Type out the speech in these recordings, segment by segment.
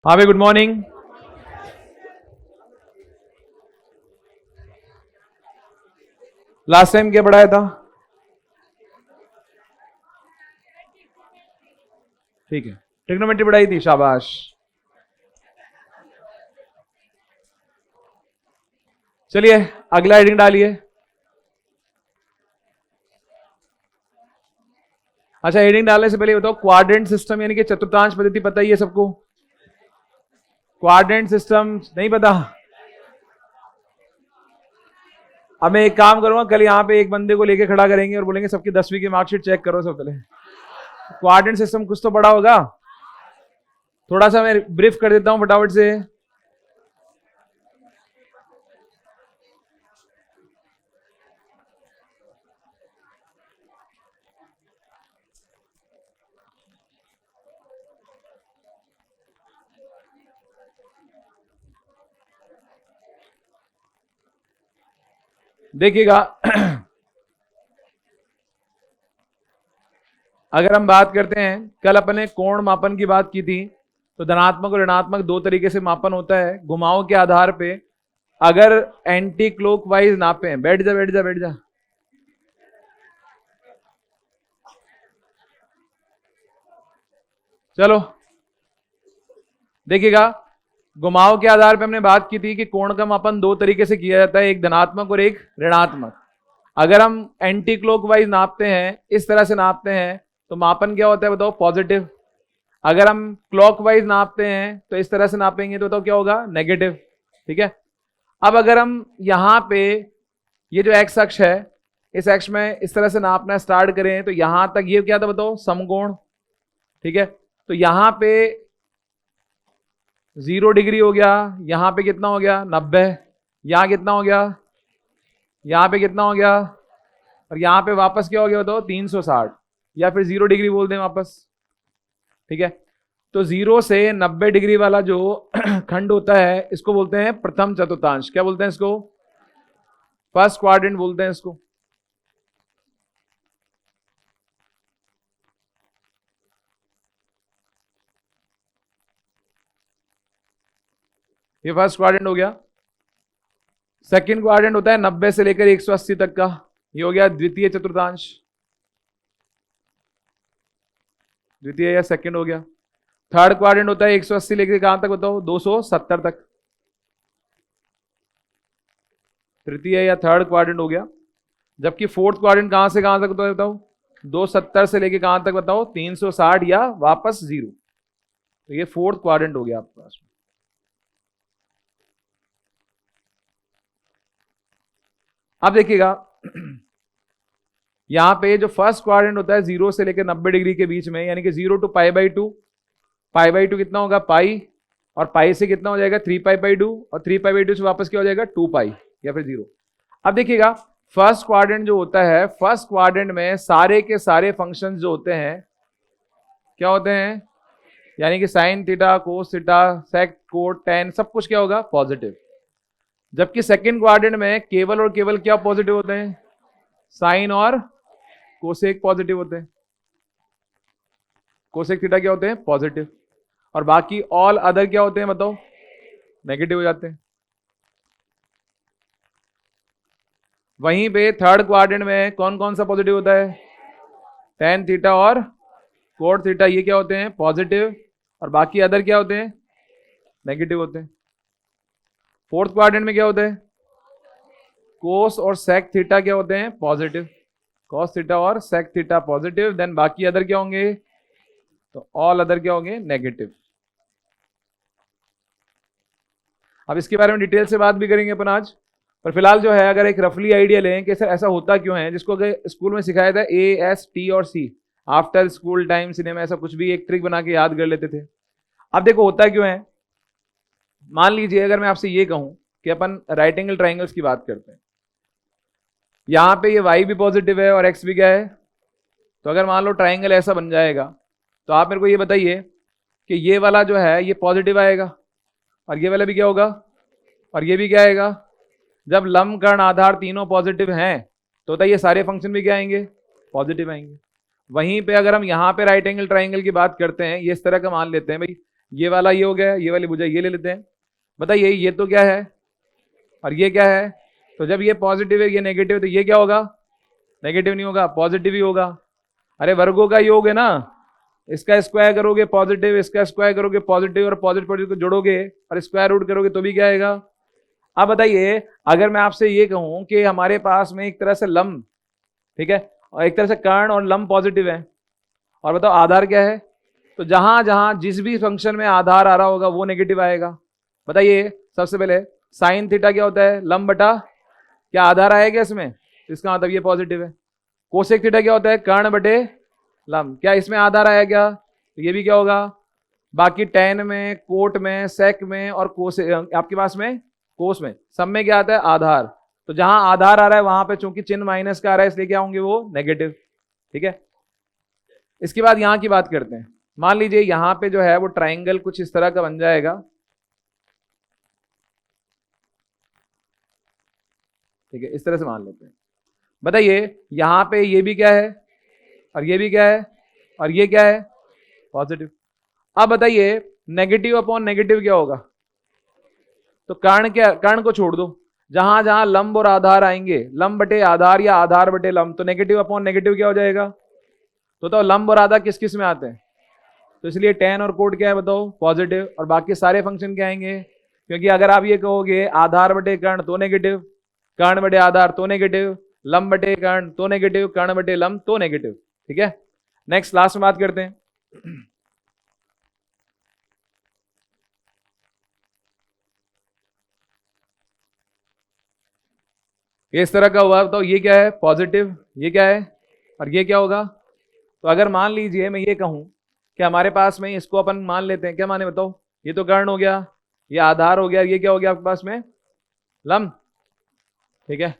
हाँ भाई, good morning. Last time क्या पढ़ाया था? ठीक है, ट्रिग्नोमेट्री पढ़ाई थी, शाबाश। चलिए, अगला हेडिंग डालिए। अच्छा, हेडिंग डालने से पहले बताओ, क्वाड्रेंट सिस्टम यानी कि चतुर्थांश पद्धति पता ही है सबको? क्वाड्रेंट सिस्टम नहीं पता? अब मैं एक काम करूंगा, कल यहाँ पे एक बंदे को लेके खड़ा करेंगे और बोलेंगे सबकी 10वीं की मार्कशीट चेक करो सब पहले। क्वाड्रेंट सिस्टम कुछ तो पढ़ा होगा। थोड़ा सा मैं ब्रीफ कर देता हूं फटाफट से। देखिएगा, अगर हम बात करते हैं, कल अपने कोण मापन की बात की थी, तो धनात्मक और ऋणात्मक दो तरीके से मापन होता है घुमाव के आधार पे। अगर एंटी क्लॉकवाइज नापे, बैठ जा बैठ जा बैठ जा, चलो देखिएगा, घुमाव के आधार पे हमने बात की थी कि कोण का मापन दो तरीके से किया जाता है, एक धनात्मक और एक ऋणात्मक। अगर हम एंटी क्लॉकवाइज नापते हैं, इस तरह से नापते हैं, तो मापन क्या होता है बताओ? पॉजिटिव। अगर हम क्लॉकवाइज नापते हैं तो इस तरह से नापेंगे तो बताओ क्या होगा? नेगेटिव। ठीक है। अब अगर हम यहां पे ये जो एक्स अक्ष है, इस अक्ष में इस तरह से नापना स्टार्ट करें तो यहां तक ये क्या था बताओ? समकोण। ठीक है। तो यहां पे 0 डिग्री हो गया, यहां पे कितना हो गया? 90। यहां कितना हो गया? यहां पे कितना हो गया? और यहां पे वापस क्या हो गया बताओ? 360, या फिर 0 डिग्री बोल दें वापस। ठीक है। तो 0 से 90 डिग्री वाला जो खंड होता है, इसको बोलते हैं प्रथम चतुर्थांश। क्या बोलते हैं इसको? फर्स्ट क्वाड्रेंट बोलते हैं इसको। ये फर्स्ट क्वाड्रेंट हो गया। सेकंड क्वाड्रेंट होता है 90 से लेकर 180 तक का, ये हो गया द्वितीय चतुर्थांश। द्वितीय या सेकंड हो गया। थर्ड क्वाड्रेंट होता है 180 लेकर कहां तक बताओ? 270 तक। तृतीय या थर्ड क्वाड्रेंट हो गया। जबकि फोर्थ क्वाड्रेंट कहां से कहां तक बताओ? 270 से लेके कहां तक बताओ? 360 या वापस 0। तो ये फोर्थ क्वाड्रेंट हो गया आपके पास। अब देखिएगा, यहां पे जो फर्स्ट क्वाड्रेंट होता है 0 से लेकर 90 डिग्री के बीच में, यानी कि 0 टू π/2। π/2 कितना होगा? पाई। और पाई से कितना हो जाएगा? 3π/2। और 3π/2 से वापस क्या हो जाएगा? 2π या फिर 0। अब देखिएगा, फर्स्ट क्वाड्रेंट जो होता है, फर्स्ट क्वाड्रेंट में सारे के सारे फंक्शन जो होते हैं क्या होते हैं? यानी कि साइन थीटा, कोस थीटा, सेक, कोट, टेन, सब कुछ क्या होगा? पॉजिटिव। जबकि सेकंड क्वाड्रेंट में केवल और केवल क्या पॉजिटिव होते हैं? साइन और कोसेक पॉजिटिव होते हैं। कोसेक थीटा क्या होते हैं? पॉजिटिव। और बाकी ऑल अदर क्या होते हैं बताओ? नेगेटिव हो जाते हैं। वहीं पे थर्ड क्वाड्रेंट में कौन कौन सा पॉजिटिव होता है? टेन थीटा और कोट थीटा, ये क्या होते हैं? पॉजिटिव। और बाकी अदर क्या होते हैं? नेगेटिव होते हैं। फोर्थ क्वाड्रेंट में क्या होता है? कोस और सेक थीटा क्या होते हैं? पॉजिटिव। कॉस थीटा और सेक थीटा पॉजिटिव। देन बाकी अदर क्या होंगे? तो ऑल अदर क्या होंगे? नेगेटिव। अब इसके बारे में डिटेल से बात भी करेंगे अपन आज, पर फिलहाल जो है अगर एक रफली आइडिया लें कि ऐसा होता क्यों है, जिसको अगर स्कूल में सिखाया था AST और C, after school time cinema, ऐसा कुछ भी एक ट्रिक बना के याद कर लेते थे। अब देखो होता क्यों है। मान लीजिए अगर मैं आपसे ये कहूं कि अपन राइट एंगल ट्राइंगल्स की बात करते हैं, यहां पे ये y भी पॉजिटिव है और x भी क्या है? तो अगर मान लो ट्राइंगल ऐसा बन जाएगा, तो आप मेरे को ये बताइए कि ये वाला जो है ये पॉजिटिव आएगा, और ये वाला भी क्या होगा? और ये भी क्या आएगा? जब लंब कर्ण आधार तीनों पॉजिटिव हैं तो बताइए सारे फंक्शन भी क्या आएंगे? पॉजिटिव आएंगे। वहीं पे अगर हम यहाँ पे राइट एंगल ट्राइंगल की बात करते हैं, ये इस तरह का मान लेते हैं भाई, ये वाला ये हो गया, ये वाली भुजा ये ले लेते हैं। बताइए ये तो क्या है और ये क्या है? तो जब ये पॉजिटिव है ये नेगेटिव है तो ये क्या होगा? नेगेटिव नहीं होगा, पॉजिटिव ही होगा। अरे वर्गों का योग है ना, इसका स्क्वायर करोगे पॉजिटिव, इसका स्क्वायर करोगे पॉजिटिव, और पॉजिटिव पॉजिटिव को जोड़ोगे और स्क्वायर रूट करोगे तो भी क्या आएगा? अब बताइए अगर मैं आपसे ये कहूं कि हमारे पास में एक तरह से लंब, ठीक है, और एक तरह से कर्ण और लंब पॉजिटिव है, और बताओ आधार क्या है? तो जहां जहां जिस भी फंक्शन में आधार आ रहा होगा वो नेगेटिव आएगा। बताइए सबसे पहले साइन थीटा क्या होता है? लंब बटा क्या आधार आएगा इसमें, तो इसका मतलब ये पॉजिटिव है। कोसेक थीटा क्या होता है? कर्ण बटे लंब, क्या इसमें आधार आया क्या? तो ये भी क्या होगा? बाकी टेन में, कोट में, सेक में और कोस आपके पास में कोस में, सब में क्या आता है? आधार। तो जहां आधार आ रहा है वहां पे चूंकि चिन्ह माइनस का आ रहा है इसलिए क्या होंगे? वो नेगेटिव। ठीक है, इसके बाद यहां की बात करते हैं। मान लीजिए यहां पे जो है वो ट्राइंगल कुछ इस तरह का बन जाएगा, ठीक है, इस तरह से मान लेते हैं। बताइए यहां पे ये भी क्या है और ये भी क्या है और ये क्या है? पॉजिटिव। अब बताइए नेगेटिव अपॉन नेगेटिव क्या होगा? तो कर्ण क्या, कर्ण को छोड़ दो, जहां जहां लंब और आधार आएंगे, लंब बटे आधार या आधार बटे लंब, तो नेगेटिव अपॉन नेगेटिव क्या हो जाएगा? तो लंब और आधार किस किस में आते हैं? तो इसलिए टेन और कोट क्या है बताओ? पॉजिटिव। और बाकी सारे फंक्शन क्या आएंगे? क्योंकि अगर आप ये कहोगे आधार बटे कर्ण तो नेगेटिव, कर्ण बटे आधार तो नेगेटिव, लंब बटे कर्ण तो नेगेटिव, कर्ण बटे लंब तो नेगेटिव। ठीक है, नेक्स्ट लास्ट में बात करते हैं। ये इस तरह का हुआ, तो ये क्या है? पॉजिटिव। ये क्या है और ये क्या होगा? तो अगर मान लीजिए मैं ये कहूं कि हमारे पास में इसको अपन मान लेते हैं, क्या माने बताओ? ये तो कर्ण हो गया, ये आधार हो गया, ये क्या हो गया आपके पास में? लंब। ठीक है,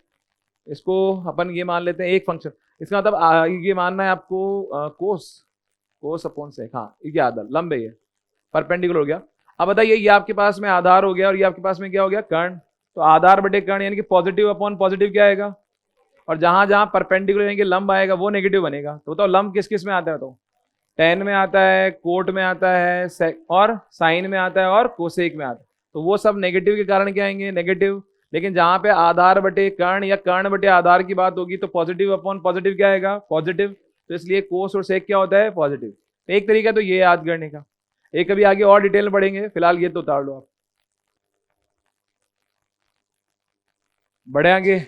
इसको अपन ये मान लेते हैं एक फंक्शन। इसका मतलब ये मानना है आपको कोस, कोस अपॉन सेक। हाँ ये आधार लंब है, ये परपेंडिकुलर हो गया। अब बताइए ये आपके पास में आधार हो गया और ये आपके पास में क्या हो गया? कर्ण। तो आधार बटे कर्ण यानी कि पॉजिटिव अपॉन पॉजिटिव क्या आएगा? और जहां जहां परपेंडिकुलर यानी कि लंब आएगा वो नेगेटिव बनेगा। तो बताओ लंब किस किस में आता है? तो टेन में आता है, कोट में आता है, और साइन में आता है और कोसेक में आता है। तो वो सब नेगेटिव के कारण क्या आएंगे? नेगेटिव। लेकिन जहां पे आधार बटे कर्ण या कर्ण बटे आधार की बात होगी तो पॉजिटिव अपॉन पॉजिटिव क्या आएगा? पॉजिटिव। तो इसलिए कोस और सेक क्या होता है? पॉजिटिव। तो एक तरीका तो ये याद करने का, एक कभी आगे और डिटेल में पढ़ेंगे, फिलहाल ये तो उतार लो आप। बढ़े आगे।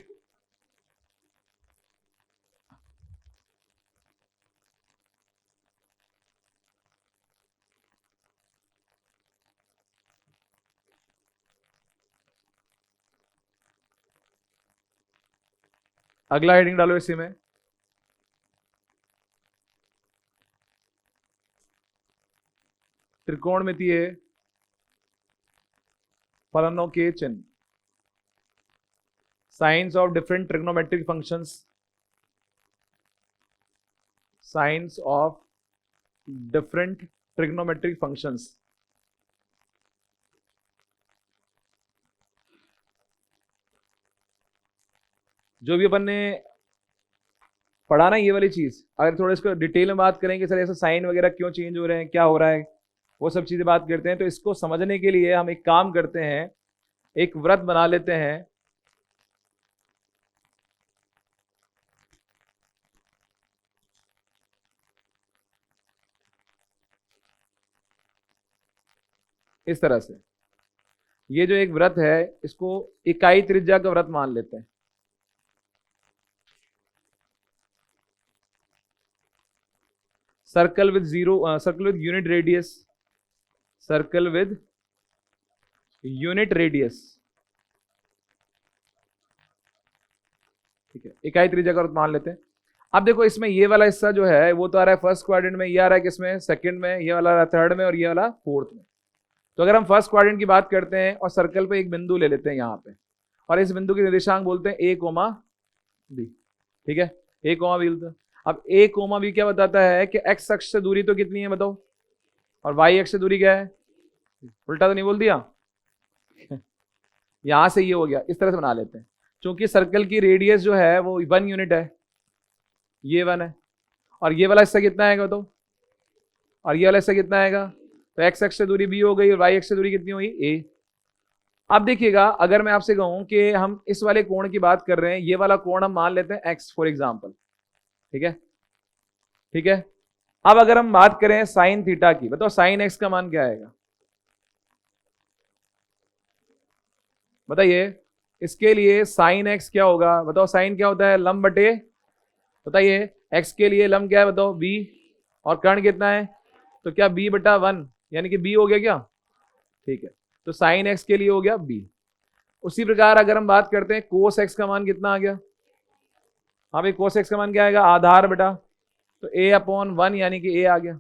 अगला हेडिंग डालो इसी में, त्रिकोणमितीय फलनों के चिन्ह, science of different trigonometric functions, science of different trigonometric functions. जो भी अपन ने पढ़ा ना ये वाली चीज, अगर थोड़ा इसको डिटेल में बात करेंगे सर ऐसे साइन वगैरह क्यों चेंज हो रहे हैं, क्या हो रहा है, वो सब चीजें बात करते हैं। तो इसको समझने के लिए हम एक काम करते हैं, एक व्रत बना लेते हैं। इस तरह से ये जो एक व्रत है इसको इकाई त्रिज्या का व्रत मान लेते हैं। Circle with zero, circle with unit radius, circle with unit radius. ठीक है, इकाई त्रिज्या का व्रत मान लेते हैं। अब देखो इसमें ये वाला हिस्सा जो है वो तो आ रहा है फर्स्ट क्वाड्रेंट में, ये आ रहा है किसमें? सेकंड में, ये वाला आ रहा है थर्ड में और ये वाला फोर्थ में। तो अगर हम फर्स्ट क्वाड्रेंट की बात करते हैं और सर्कल पे एक बिंदु ले लेते हैं यहाँ पे, और इस बिंदु के निर्देशांक बोलते हैं ए कोमा बी। ठीक है, ए कोमा बी। अब ए कोमा बी क्या बताता है कि एक्स अक्ष से दूरी तो कितनी है बताओ, और वाई अक्ष से दूरी क्या है? उल्टा तो नहीं बोल दिया? यहां से ये हो गया, इस तरह से बना लेते हैं। क्योंकि सर्कल की रेडियस जो है वो 1 यूनिट है, ये 1 है, और ये वाला हिस्सा कितना आएगा बताओ, और ये वाला हिस्सा कितना आएगा? तो एक्स एक्स से दूरी बी हो गई और वाई एक्स से दूरी कितनी हुई ए। अब देखिएगा, अगर मैं आपसे कहूं कि हम इस वाले कोण की बात कर रहे हैं, ये वाला कोण हम मान लेते हैं एक्स फॉर एग्जाम्पल, ठीक है, ठीक है। अब अगर हम बात करें साइन थीटा की, बताओ साइन एक्स का मान क्या आएगा, बताइए। इसके लिए साइन एक्स क्या होगा, बताओ साइन क्या होता है, लंब बटे, बताइए एक्स के लिए लंब क्या है, बताओ बी, और कर्ण कितना है, तो क्या बी बटा 1, यानी कि बी हो गया क्या, ठीक है। तो साइन एक्स के लिए हो गया बी। उसी प्रकार अगर हम बात करते हैं कोस एक्स का मान कितना आ गया, हाँ भाई कोस एक्स का मान क्या आएगा, आधार बटा, तो ए अपॉन 1 यानी कि ए आ गया।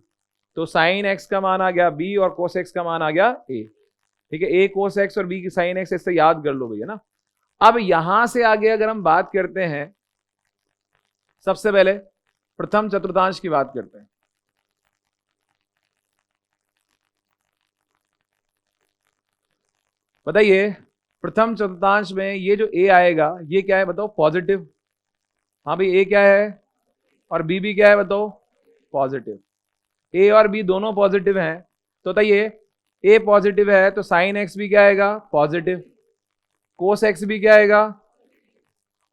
तो साइन एक्स का मान आ गया बी और कोस एक्स का मान आ गया ए, ठीक है। ए कोस एक्स और बी की साइन एक्स, इससे याद कर लो भैया ना। अब यहां से आगे अगर हम बात करते हैं, सबसे पहले प्रथम चतुर्थांश की बात करते हैं। बताइए प्रथम चतुर्थांश में ये जो ए आएगा ये क्या है, बताओ पॉजिटिव, हाँ भाई ए क्या है और बी भी क्या है, बताओ पॉजिटिव। ए और बी दोनों पॉजिटिव हैं, तो बताइए ए पॉजिटिव है तो साइन एक्स भी क्या आएगा, पॉजिटिव, कोस एक्स भी क्या आएगा,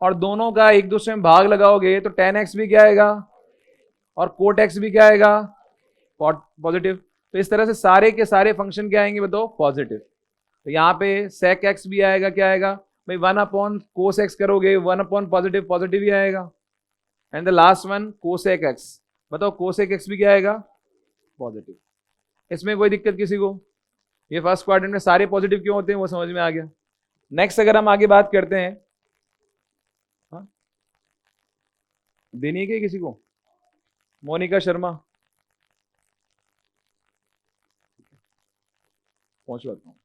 और दोनों का एक दूसरे में भाग लगाओगे तो टेन एक्स भी क्या आएगा, और कोट एक्स भी क्या आएगा, पॉजिटिव। तो इस तरह से सारे के सारे फंक्शन क्या आएंगे, बताओ पॉजिटिव। तो यहाँ पे सेक एक्स भी आएगा, क्या आएगा भाई 1 अपॉन कोस एक्स करोगे 1 अपॉन पॉजिटिव, पॉजिटिव ही आएगा। And the last one cosec x, बताओ कोसेक एक्स भी क्या आएगा, पॉजिटिव। इसमें कोई दिक्कत किसी को, ये फर्स्ट क्वाड्रेंट में सारे पॉजिटिव क्यों होते हैं वो समझ में आ गया। नेक्स्ट अगर हम आगे बात करते हैं, हाँ देनी है क्या किसी को, मोनिका शर्मा पहुंच जाता हूँ,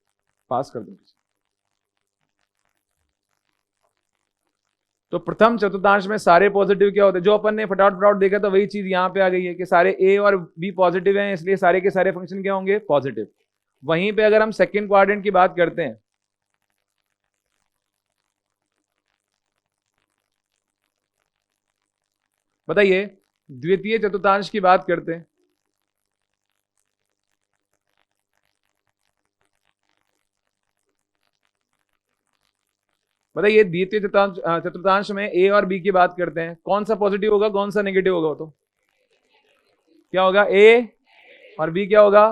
पास कर दो। तो प्रथम चतुर्थांश में सारे पॉजिटिव क्या होते हैं, जो अपन ने फटाफट फटाफट देखा था वही चीज यहां पे आ गई है कि सारे ए और बी पॉजिटिव हैं, इसलिए सारे के सारे फंक्शन क्या होंगे, पॉजिटिव। वहीं पे अगर हम सेकंड क्वाड्रेंट की बात करते हैं, बताइए द्वितीय चतुर्थांश की बात करते हैं। बताइए द्वितीय चतुर्थांश में ए और बी की बात करते हैं, कौन सा पॉजिटिव होगा कौन सा नेगेटिव होगा, तो क्या होगा, ए और बी क्या होगा,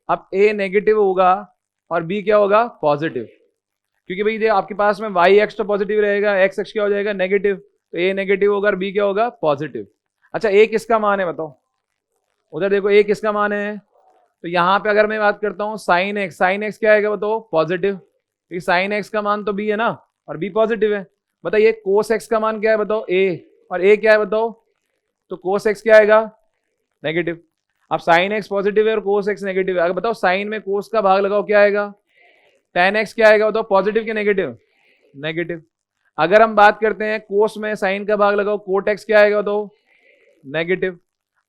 अब ए नेगेटिव होगा और बी क्या होगा, पॉजिटिव, क्योंकि भाई देखो आपके पास में वाई एक्स तो पॉजिटिव रहेगा, एक्स एक्स क्या हो जाएगा, नेगेटिव, तो ए नेगेटिव होगा और बी क्या होगा, पॉजिटिव। अच्छा ए किसका मान है बताओ, उधर देखो ए किसका मान है, तो यहां पे अगर मैं बात करता हूं साइन एक्स, साइन एक्स क्या आएगा बताओ, पॉजिटिव, क्योंकि साइन एक्स का मान तो बी है ना और बी पॉजिटिव है। बताइए कोस एक्स का मान क्या है बताओ, ए, और ए क्या है बताओ, तो कोस एक्स क्या आएगा, नेगेटिव। अब साइन एक्स पॉजिटिव है और कोस एक्स नेगेटिव है, अगर बताओ साइन में कोस का भाग लगाओ क्या आएगा, टेन एक्स क्या आएगा बताओ, पॉजिटिव के नेगेटिव, नेगेटिव। अगर हम बात करते हैं कोस में साइन का भाग लगाओ, कोट एक्स क्या आएगा बताओ, नेगेटिव।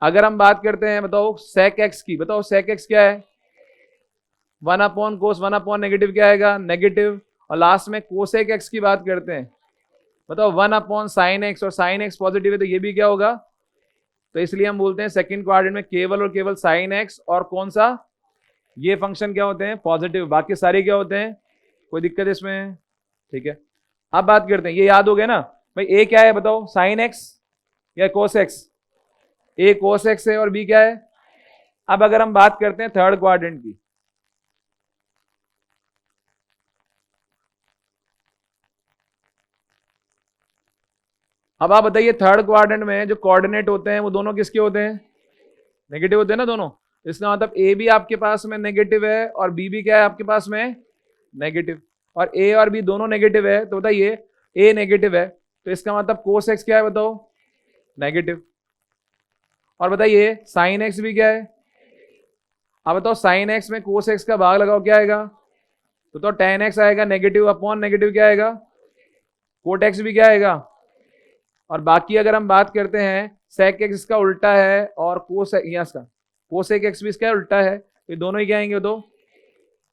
अगर हम बात करते हैं बताओ सेक एक्स की, बताओ सेक एक्स क्या है, 1 अपॉन कोस 1 अपॉन नेगेटिव क्या आएगा, नेगेटिव। और लास्ट में कोसेक एक्स की बात करते हैं, बताओ 1 अपॉन साइन एक्स, और साइन एक्स पॉजिटिव है तो ये भी क्या होगा, तो इसलिए हम बोलते हैं सेकंड क्वाड्रेंट में केवल और केवल साइन एक्स और कौन सा, ये फंक्शन क्या होते हैं, पॉजिटिव, बाकी सारे क्या होते हैं, कोई दिक्कत इसमें, ठीक है। अब बात करते हैं, ये याद हो गया ना भाई, ए क्या है बताओ, साइन एक्स या कोस एक्स, ए कोस एक्स है और बी क्या है। अब अगर हम बात करते हैं थर्ड क्वाड्रेंट की, अब आप बताइए थर्ड क्वाड्रेंट में जो कोऑर्डिनेट होते हैं वो दोनों किसके होते हैं, नेगेटिव होते हैं ना दोनों। इसका मतलब ए भी आपके पास में नेगेटिव है और बी भी क्या है आपके पास में नेगेटिव, और ए और बी दोनों नेगेटिव है, तो बताइए ए नेगेटिव है तो इसका मतलब कोस एक्स क्या है बताओ, नेगेटिव। और बताइए साइन एक्स भी क्या है, अब बताओ साइन एक्स में कोस एक्स का भाग लगाओ क्या आएगा, तो टेन एक्स आएगा, नेगेटिव अपॉन नेगेटिव क्या आएगा, कोट एक्स भी क्या आएगा। और बाकी अगर हम बात करते हैं सेक एक्स इसका उल्टा है और कोसेक एक्स भी इसका उल्टा है, ये दोनों ही क्या आएंगे तो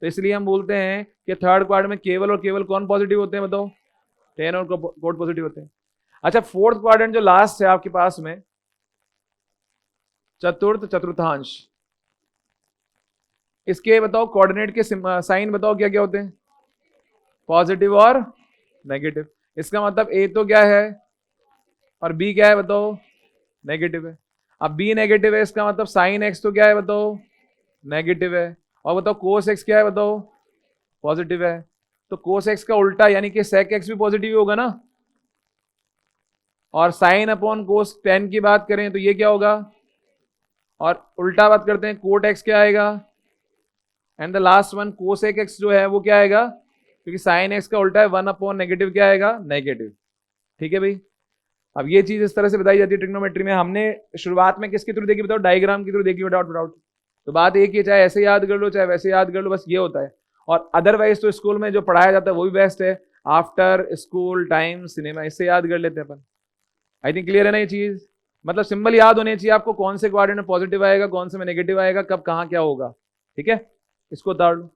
इसलिए हम बोलते हैं कि थर्ड क्वाड्रेंट में केवल और केवल कौन पॉजिटिव होते हैं बताओ, टेन और कोट पॉजिटिव होते हैं। अच्छा फोर्थ क्वाड्रेंट जो लास्ट है आपके पास में, चतुर्थ चतुर्थांश, इसके बताओ कोऑर्डिनेट के साइन बताओ क्या क्या होते हैं, पॉजिटिव और नेगेटिव। इसका मतलब ए तो क्या है और बी क्या है बताओ, नेगेटिव है। अब बी नेगेटिव है, इसका मतलब साइन एक्स तो क्या है बताओ, नेगेटिव है। और बताओ कोस एक्स क्या है बताओ, पॉजिटिव है। तो कोस एक्स का उल्टा यानी कि सेक एक्स भी पॉजिटिव ही होगा ना। और साइन अपॉन कोस टेन की बात करें तो ये क्या होगा, और उल्टा बात करते हैं कोट एक्स क्या आएगा, and the last one cosec x जो है वो क्या आएगा, क्योंकि साइन एक्स का उल्टा है, वन अपॉन नेगेटिव क्या आएगा, नेगेटिव। ठीक है भाई। अब ये चीज इस तरह से बताई जाती है ट्रिग्नोमेट्री में। हमने शुरुआत में किसके थ्रू देखी बताओ, डायग्राम के थ्रू देखी, विदाउट विदाउट। तो बात एक ही है, चाहे ऐसे याद कर लो चाहे वैसे याद कर लो, बस ये होता है। और अदरवाइज तो स्कूल में जो पढ़ाया जाता है वो भी बेस्ट है, आफ्टर स्कूल टाइम सिनेमा, इससे याद कर लेते हैं अपन। आई थिंक क्लियर है ना ये चीज। मतलब सिंपल याद होनी चाहिए आपको, कौन से क्वाड्रेंट में पॉजिटिव आएगा, कौन से में नेगेटिव आएगा, कब कहाँ क्या होगा। ठीक है, इसको उतार लो।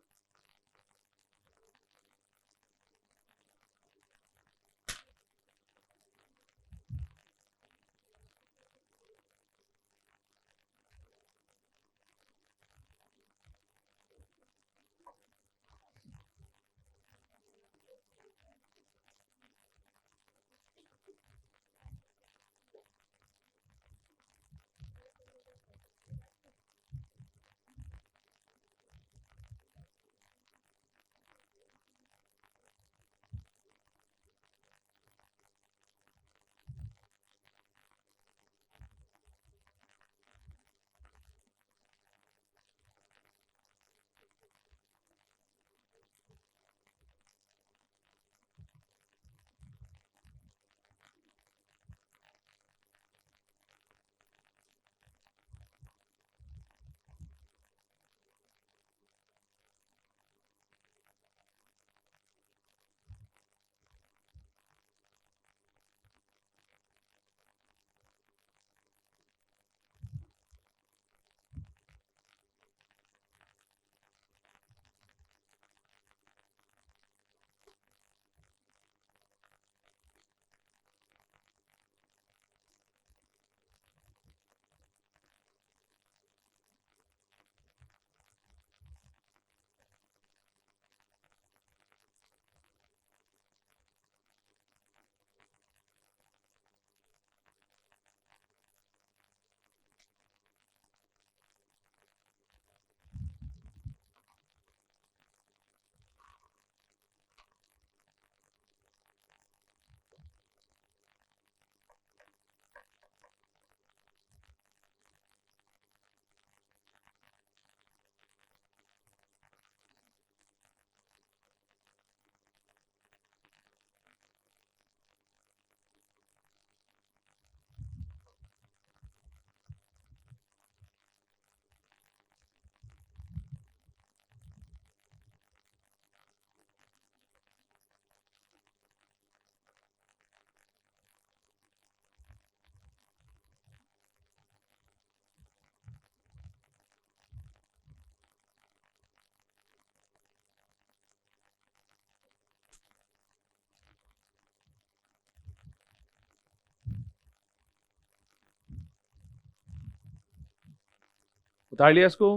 उतार लिया इसको।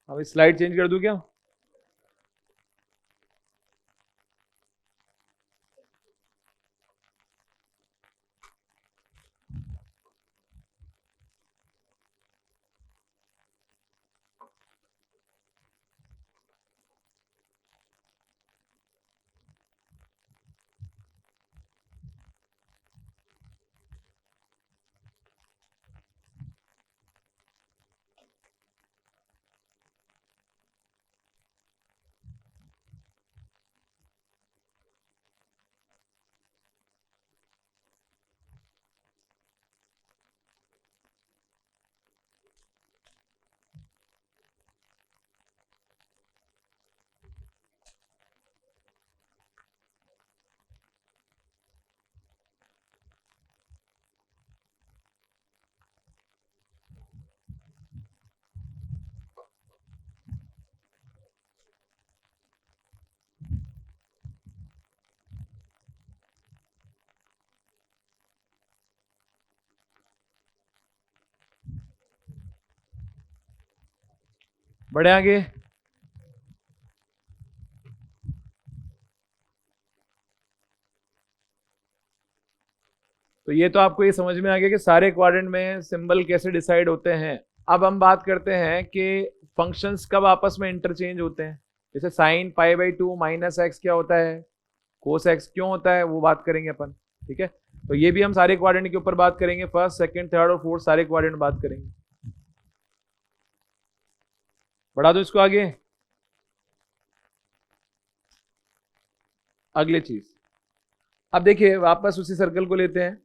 अब स्लाइड चेंज कर दूं क्या। बढ़े आगे। तो ये तो आपको ये समझ में आ गया कि सारे क्वाड्रेंट में सिंबल कैसे डिसाइड होते हैं। अब हम बात करते हैं कि फंक्शंस कब आपस में इंटरचेंज होते हैं। जैसे साइन पाई/2 माइनस एक्स क्या होता है, कोस एक्स क्यों होता है, वो बात करेंगे अपन। ठीक है, तो ये भी हम सारे क्वाड्रेंट के ऊपर बात करेंगे, फर्स्ट सेकंड थर्ड और फोर्थ सारे क्वाड्रेंट बात करेंगे। बढ़ा दो इसको आगे। अगली चीज, अब देखिए वापस उसी सर्कल को लेते हैं।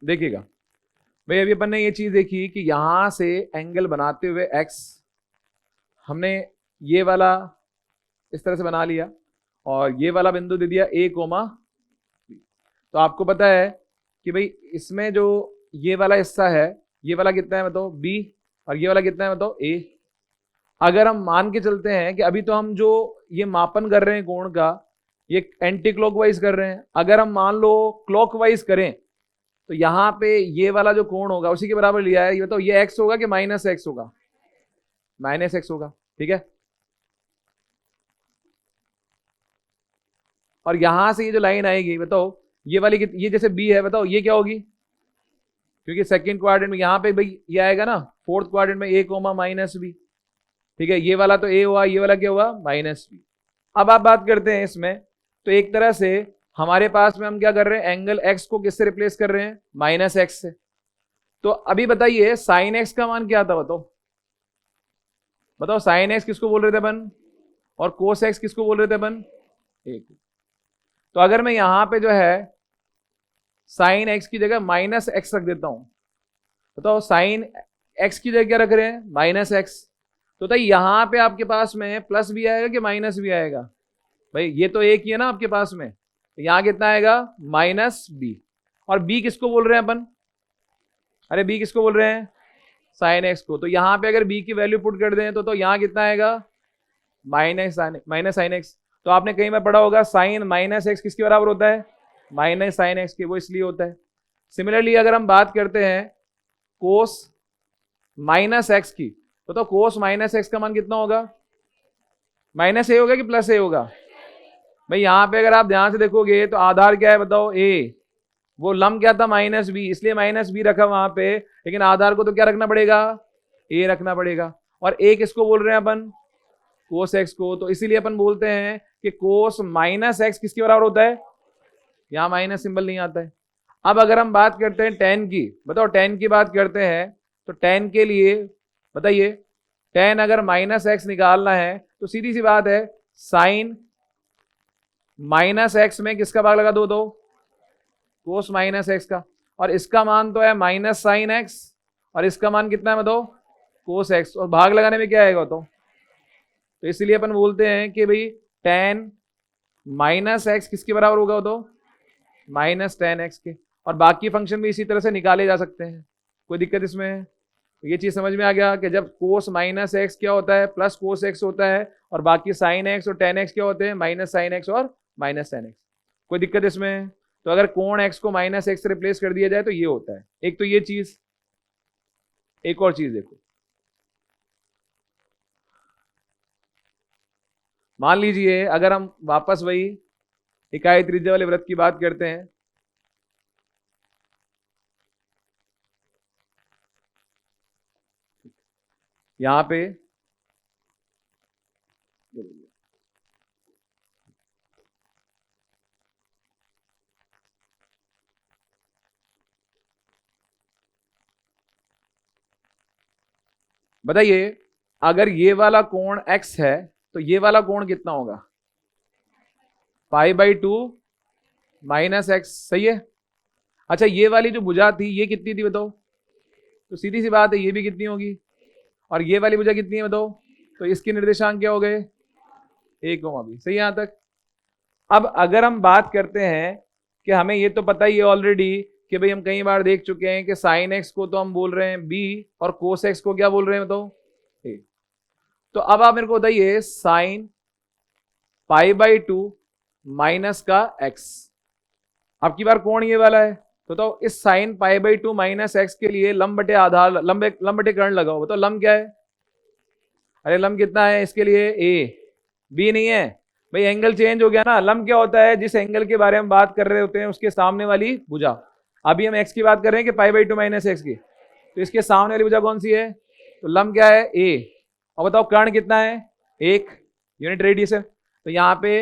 देखिएगा भाई, अभी अपन ने ये चीज देखी कि यहां से एंगल बनाते हुए एक्स हमने ये वाला इस तरह से बना लिया और ये वाला बिंदु दे दिया a कोमा b। तो आपको पता है कि भाई इसमें जो ये वाला हिस्सा है, ये वाला कितना है बताओ b, और ये वाला कितना है बताओ a। अगर हम मान के चलते हैं कि अभी तो हम जो ये मापन कर रहे हैं कोण का, ये एंटी क्लॉकवाइज कर रहे हैं, अगर हम मान लो क्लॉकवाइज करें तो यहां पे ये वाला जो कोण होगा उसी के बराबर लिया है। ये बताओ ये x होगा कि माइनस एक्स होगा? माइनस एक्स होगा। ठीक है, और यहां से ये जो लाइन आएगी बताओ ये वाली ये जैसे b है, बताओ ये क्या होगी? क्योंकि सेकंड क्वाड्रेंट में यहां पे भाई ये आएगा ना, फोर्थ क्वाड्रेंट में a कोमा माइनस बी। ठीक है, ये वाला तो a हुआ, ये वाला क्या हुआ? Minus B. अब आप बात करते हैं इसमें, तो एक तरह से हमारे पास में हम क्या कर रहे हैं, एंगल x को किससे रिप्लेस कर रहे हैं? माइनस एक्स से। तो अभी बताइए साइन एक्स का मान क्या था बताओ? बताओ साइन एक्स किसको बोल रहे थे अपन, और कोस एक्स किसको बोल रहे थे अपन? एक। तो अगर मैं यहां पे जो है साइन एक्स की जगह माइनस एक्स रख देता हूं, बताओ साइन एक्स की जगह क्या रख रहे हैं? Minus x. तो बताइए यहां पे आपके पास में प्लस भी आएगा कि माइनस भी आएगा? भाई ये तो एक ही है ना आपके पास में, तो यहां कितना आएगा? Minus B. और बी किसको बोल रहे हैं अपन? अरे बी किसको बोल रहे हैं? साइन एक्स को। तो यहां पे अगर बी की वैल्यू पुट कर दें तो यहां कितना आएगा? Minus sine x. तो आपने कई बार पढ़ा होगा साइन माइनस एक्स किसके बराबर होता है? माइनस साइन एक्स के, वो इसलिए होता है। सिमिलरली अगर हम बात करते हैं कोस माइनस एक्स की, तो कोस माइनस एक्स का मान कितना होगा? माइनस ए होगा कि प्लस ए होगा? भाई यहां पे अगर आप ध्यान से देखोगे तो आधार क्या है बताओ? ए। वो लंब क्या था? माइनस बी, इसलिए माइनस बी रखा वहां पे, लेकिन आधार को तो क्या रखना पड़ेगा? ए रखना पड़ेगा। और ए किसको बोल रहे हैं अपन? कोस एक्स को। तो इसीलिए अपन बोलते हैं कि कोस माइनस एक्स किसके बराबर होता है? यहां माइनस सिंबल नहीं आता है। अब अगर हम बात करते हैं टेन की, बताओ टेन की बात करते हैं, तो टेन के लिए बताइए, टेन अगर माइनस एक्स निकालना है तो सीधी सी बात है, साइन माइनस एक्स में किसका भाग लगा दो? कोस माइनस एक्स का। और इसका मान तो है माइनस साइन एक्स, और इसका मान कितना है बताओ? Cos x. और भाग लगाने में क्या आएगा तो इसलिए अपन बोलते हैं कि भाई टेन माइनस एक्स किसके बराबर होगा माइनस टेन एक्स के। और बाकी फंक्शन भी इसी तरह से निकाले जा सकते हैं, कोई दिक्कत इसमें है? ये चीज समझ में आ गया कि जब कोस माइनस एक्स क्या होता है? प्लस कोस एक्स होता है, और बाकी साइन एक्स और टेन एक्स क्या होते हैं? माइनस साइन एक्स और माइनस टेन एक्स। कोई दिक्कत इसमें? तो अगर कोण एक्स को माइनस एक्स से रिप्लेस कर दिया जाए तो ये होता है। एक तो ये चीज, एक और चीज देखो, मान लीजिए अगर हम वापस वही इकाई त्रिज्या वाले वृत्त की बात करते हैं, यहां पे बताइए अगर ये वाला कोण x है तो ये वाला कोण कितना होगा? पाई/2 माइनस एक्स। सही है। अच्छा ये वाली जो भुजा थी ये कितनी थी बताओ? तो सीधी सी बात है ये भी कितनी होगी, और ये वाली भुजा कितनी है बताओ? तो इसके निर्देशांक क्या हो गए? एक भी। सही यहां तक। अब अगर हम बात करते हैं कि हमें ये तो पता ही है ऑलरेडी कि भाई हम कई बार देख चुके हैं कि साइन एक्स को तो हम बोल रहे हैं बी और कोस एक्स को क्या बोल रहे हैं बताओ ए। तो अब आप मेरे को बताइए sign pi by two minus का एक्स, अब की बार कौन ये वाला है, तो इस sign pi by two minus x के लिए लंब बटे आधार लंब बटे कर्ण लगाओ, बताओ लंब क्या है, अरे लंब कितना है इसके लिए ए, बी नहीं है भाई, एंगल चेंज हो गया ना। लंब क्या होता है, जिस एंगल के बारे में बात कर रहे होते हैं उसके सामने वाली भुजा। अभी हम एक्स की बात कर रहे हैं कि पाई बाई टू माइनस एक्स की, तो इसके सामने वाली भुजा कौन सी है, तो लंब क्या है ए। और बताओ कर्ण कितना है, एक यूनिट रेडियस है। तो यहाँ पे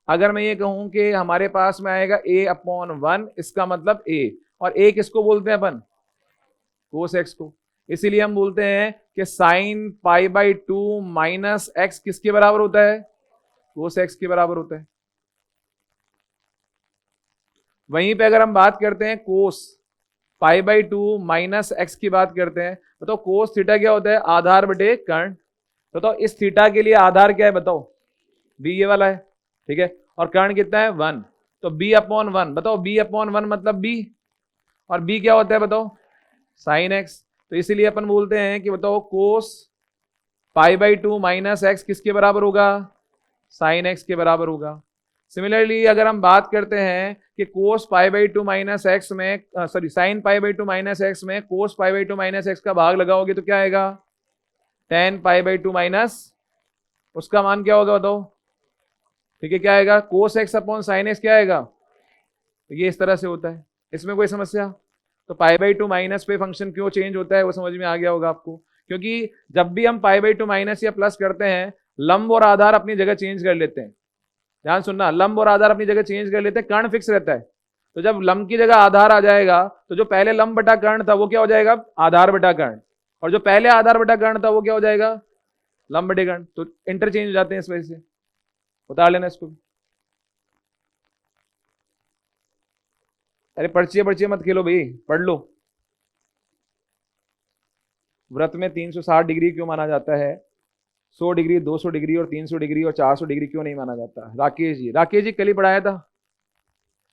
अगर मैं ये कहूं कि हमारे पास में आएगा ए अपॉन वन, इसका मतलब ए, और ए किसको बोलते हैं अपन, कोस एक्स को। इसीलिए हम बोलते हैं कि sign pi by two minus x किसके बराबर होता है, कोस एक्स के बराबर होता है। वहीं पे अगर हम बात करते हैं cos pi by two minus x की बात करते हैं, बताओ कोस थीटा क्या होता है, आधार बटे कर्ण। बताओ इस थीटा के लिए आधार क्या है बताओ, बी ये वाला है, ठीक है, और कर्ण कितना है वन, तो बी अपॉन वन, बताओ बी अपॉन वन मतलब बी, और बी क्या होता है बताओ, साइन एक्स। तो इसीलिए अपन बोलते हैं कि बताओ cos pi by two minus x किसके बराबर होगा, साइन एक्स के बराबर होगा। सिमिलरली अगर हम बात करते हैं कि cos pi by two minus x में sorry sine pi by two minus x में cos pi by two minus x का भाग लगाओगे तो क्या आएगा, ten pi by two minus, उसका मान क्या होगा बताओ, ठीक है, क्या आएगा, cos x upon sine x क्या आएगा, तो ये इस तरह से होता है। इसमें कोई समस्या, तो पाई बाई टू माइनस पे फंक्शन क्यों चेंज होता है वो समझ में आ गया होगा आपको, क्योंकि जब भी हम पाई बाई टू माइनस या प्लस करते हैं लंब और आधार अपनी जगह चेंज कर लेते हैं। ध्यान सुनना, लंब और आधार अपनी जगह चेंज कर लेते हैं, कर्ण फिक्स रहता है। तो जब लंब की जगह आधार आ जाएगा तो जो पहले लंब बटा कर्ण था वो क्या हो जाएगा, आधार बटा कर्ण, और जो पहले आधार बटा कर्ण था वो क्या हो जाएगा, लंब बटे कर्ण। तो इंटरचेंज हो जाते हैं, इस वजह से उतार लेना इसको। अरे पर्चियां पर्चियां मत खेलो भाई, पढ़ लो। व्रत में 360 डिग्री क्यों माना जाता है, 100 डिग्री 200 डिग्री और 300 डिग्री और 400 डिग्री क्यों नहीं माना जाता, राकेश जी कल ही पढ़ाया था।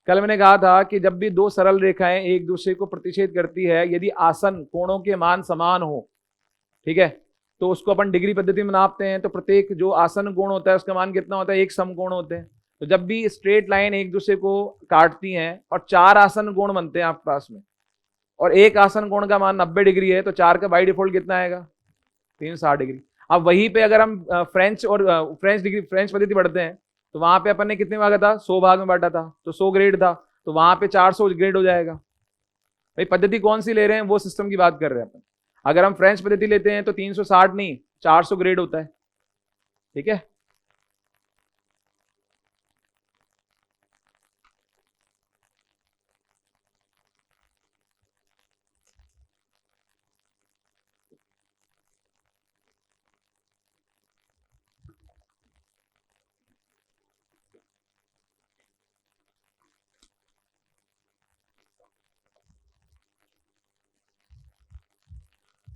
कल मैंने कहा था कि जब भी दो सरल रेखाएं एक दूसरे को प्रतिच्छेद करती है, यदि आसन कोणों के मान समान हो, ठीक है, तो उसको अपन डिग्री पद्धति में नापते हैं। तो प्रत्येक जो आसन कोण होता है उसका मान कितना होता है, एक समकोण होते हैं। तो जब भी स्ट्रेट लाइन एक दूसरे को काटती हैं और चार आसन कोण बनते हैं आपके पास में, और एक आसन कोण का मान 90 डिग्री है, तो चार का बाई डिफॉल्ट कितना आएगा, 360 डिग्री। अब वहीं पे अगर हम फ्रेंच पद्धति पढ़ते हैं तो वहां पे अपन ने कितने भागा था, 100 भाग में बांटा था, तो 100 ग्रेड था, तो वहां पे 400 ग्रेड हो जाएगा। भाई पद्धति कौन सी ले रहे हैं वो सिस्टम की बात कर रहे हैं अपन। अगर हम फ्रेंच पद्धति लेते हैं तो 360 नहीं 400 ग्रेड होता है, ठीक है।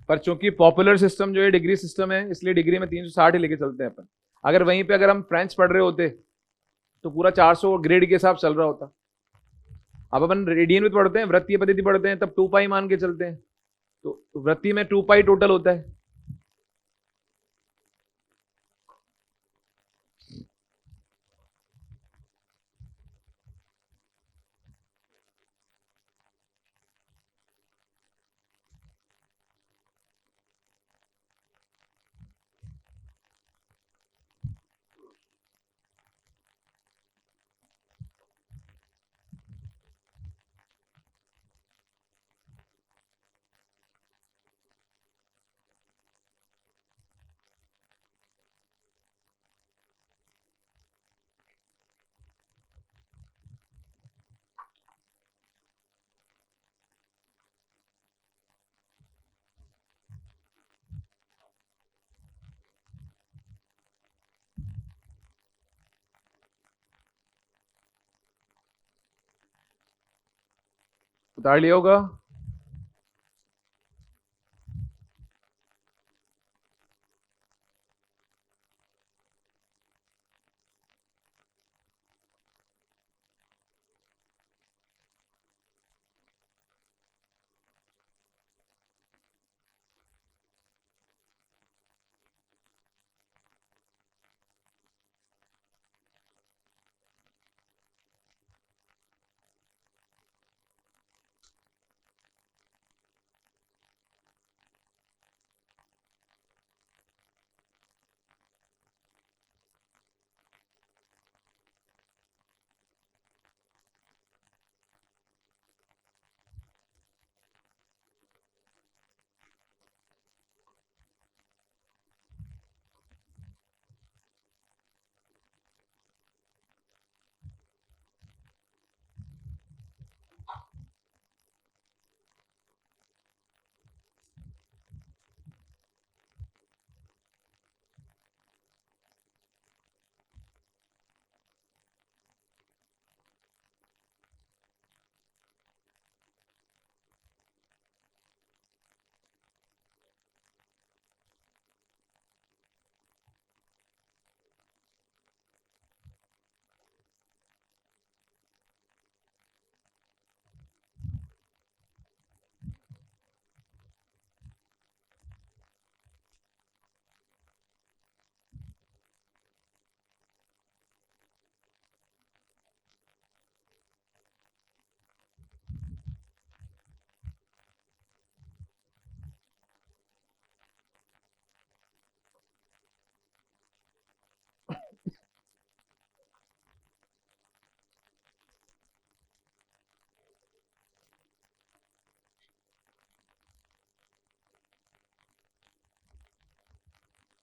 पर चूंकि पॉपुलर सिस्टम जो है डिग्री सिस्टम है, इसलिए डिग्री में 360 ही लेके चलते हैं अपन। अगर वहीं पे अगर हम फ्रेंच पढ़ रहे होते तो पूरा 400 ग्रेड के हिसाब चल रहा होता। अब अपन रेडियन में पढ़ते हैं, वृत्तीय पद्धति पढ़ते हैं, तब 2 पाई मान के चलते हैं, तो वृत्तीय में 2 पाई टोटल होता है। उतार लिया होगा।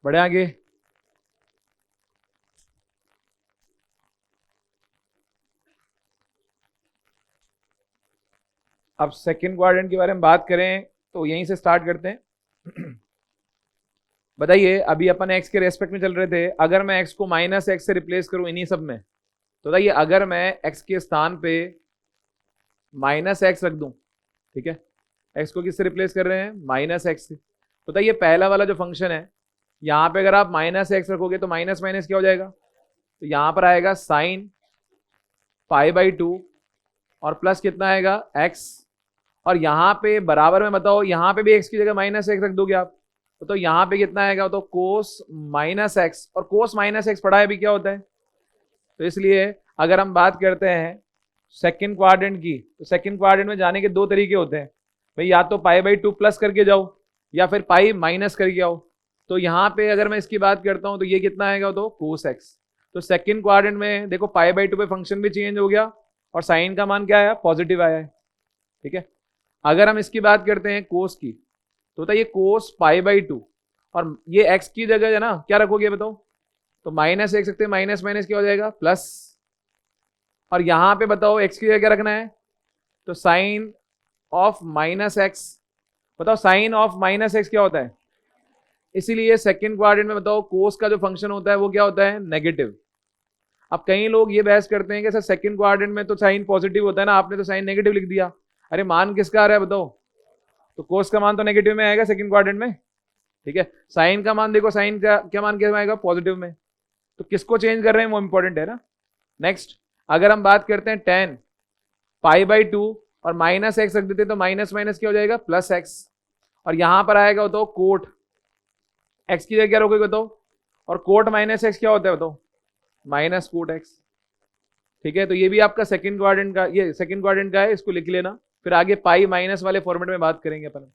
बढ़े आगे। अब सेकंड क्वाड्रेंट के बारे में बात करें तो यहीं से स्टार्ट करते हैं। बताइए, अभी अपन एक्स के रेस्पेक्ट में चल रहे थे, अगर मैं एक्स को माइनस एक्स से रिप्लेस करूं इन्हीं सब में, तो बताइए अगर मैं एक्स के स्थान पे माइनस एक्स रख दूं, ठीक है, एक्स को किससे रिप्लेस कर रहे हैं, माइनस एक्स से, तो बताइए पहला वाला जो फंक्शन है यहाँ पे अगर आप माइनस एक्स रखोगे तो माइनस माइनस क्या हो जाएगा, तो यहाँ पर आएगा साइन पाई बाई टू और प्लस कितना आएगा एक्स, और यहाँ पे बराबर में बताओ यहाँ पे भी एक्स की जगह माइनस एक्स रख दोगे आप, तो यहाँ पे कितना आएगा, तो कोस माइनस एक्स, और कोस माइनस एक्स पढ़ा है अभी क्या होता है, तो इसलिए अगर हम बात करते हैं सेकंड क्वाड्रेंट की, तो सेकंड क्वाड्रेंट में जाने के दो तरीके होते हैं भाई, या तो पाई बाई टू प्लस करके जाओ या फिर पाई माइनस करके आओ। तो यहाँ पे अगर मैं इसकी बात करता हूँ तो ये कितना आएगा, तो कोस एक्स। तो सेकंड क्वाड्रेंट में देखो पाई बाई टू पे फंक्शन भी चेंज हो गया और साइन का मान क्या आया, पॉजिटिव आया है, ठीक है। अगर हम इसकी बात करते हैं कोस की, तो बताइए कोस पाई बाई टू, और ये एक्स की जगह है ना क्या रखोगे बताओ, तो माइनस देख सकते हैं, माइनस माइनस क्या हो जाएगा प्लस, और यहां पे बताओ एक्स की जगह क्या रखना है, तो साइन ऑफ माइनस एक्स। बताओ साइन ऑफ माइनस एक्स क्या होता है, इसीलिए सेकंड क्वाड्रेंट में बताओ कोस का जो फंक्शन होता है वो क्या होता है, नेगेटिव। अब कई लोग ये बहस करते हैं कि सर सेकंड क्वाड्रेंट में तो साइन पॉजिटिव होता है ना, आपने तो साइन नेगेटिव लिख दिया। अरे मान किसका आ रहा है बताओ, तो कोस का मान तो नेगेटिव में आएगा सेकंड क्वाड्रेंट में, ठीक है। साइन का मान देखो, साइन का क्या मान क्या आएगा, पॉजिटिव में। तो किसको चेंज कर रहे हैं वो इंपॉर्टेंट है ना। नेक्स्ट अगर हम बात करते हैं टेन पाई बाई टू और माइनस एक्स रख देते तो माइनस माइनस क्या हो जाएगा, प्लस एक्स, और यहां पर आएगा बताओ कोट, एक्स की जगह क्या रखोगे बताओ, और कोट माइनस एक्स क्या होता है बताओ, माइनस कोट एक्स, ठीक है। तो ये भी आपका सेकंड क्वाड्रेंट का, ये सेकंड क्वाड्रेंट का है, इसको लिख लेना, फिर आगे पाई माइनस वाले फॉर्मेट में बात करेंगे अपन।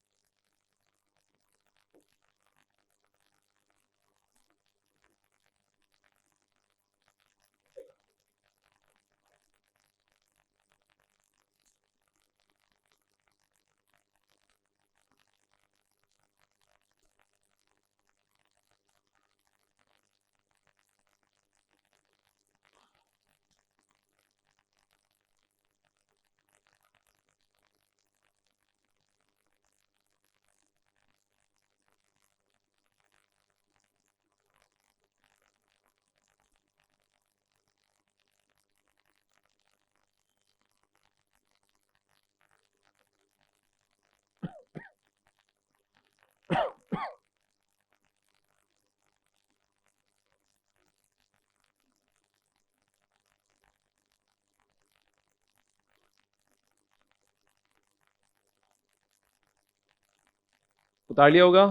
उतार लिया होगा।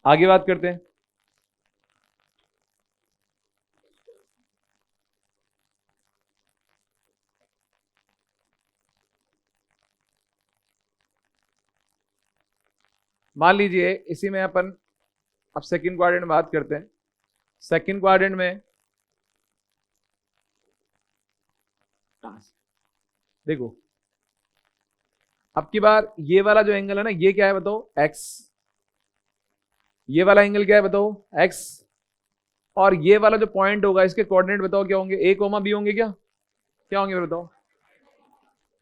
आगे बात करते हैं। मान लीजिए इसी में अपन अब सेकंड क्वाड्रेंट में बात करते हैं। सेकंड क्वाड्रेंट में देखो अब की बार ये वाला जो एंगल है ना, ये क्या है बताओ, एक्स, ये वाला एंगल क्या है बताओ, एक्स, और ये वाला जो पॉइंट होगा इसके कोऑर्डिनेट बताओ क्या होंगे, ए कोमा बी होंगे, क्या क्या होंगे बताओ,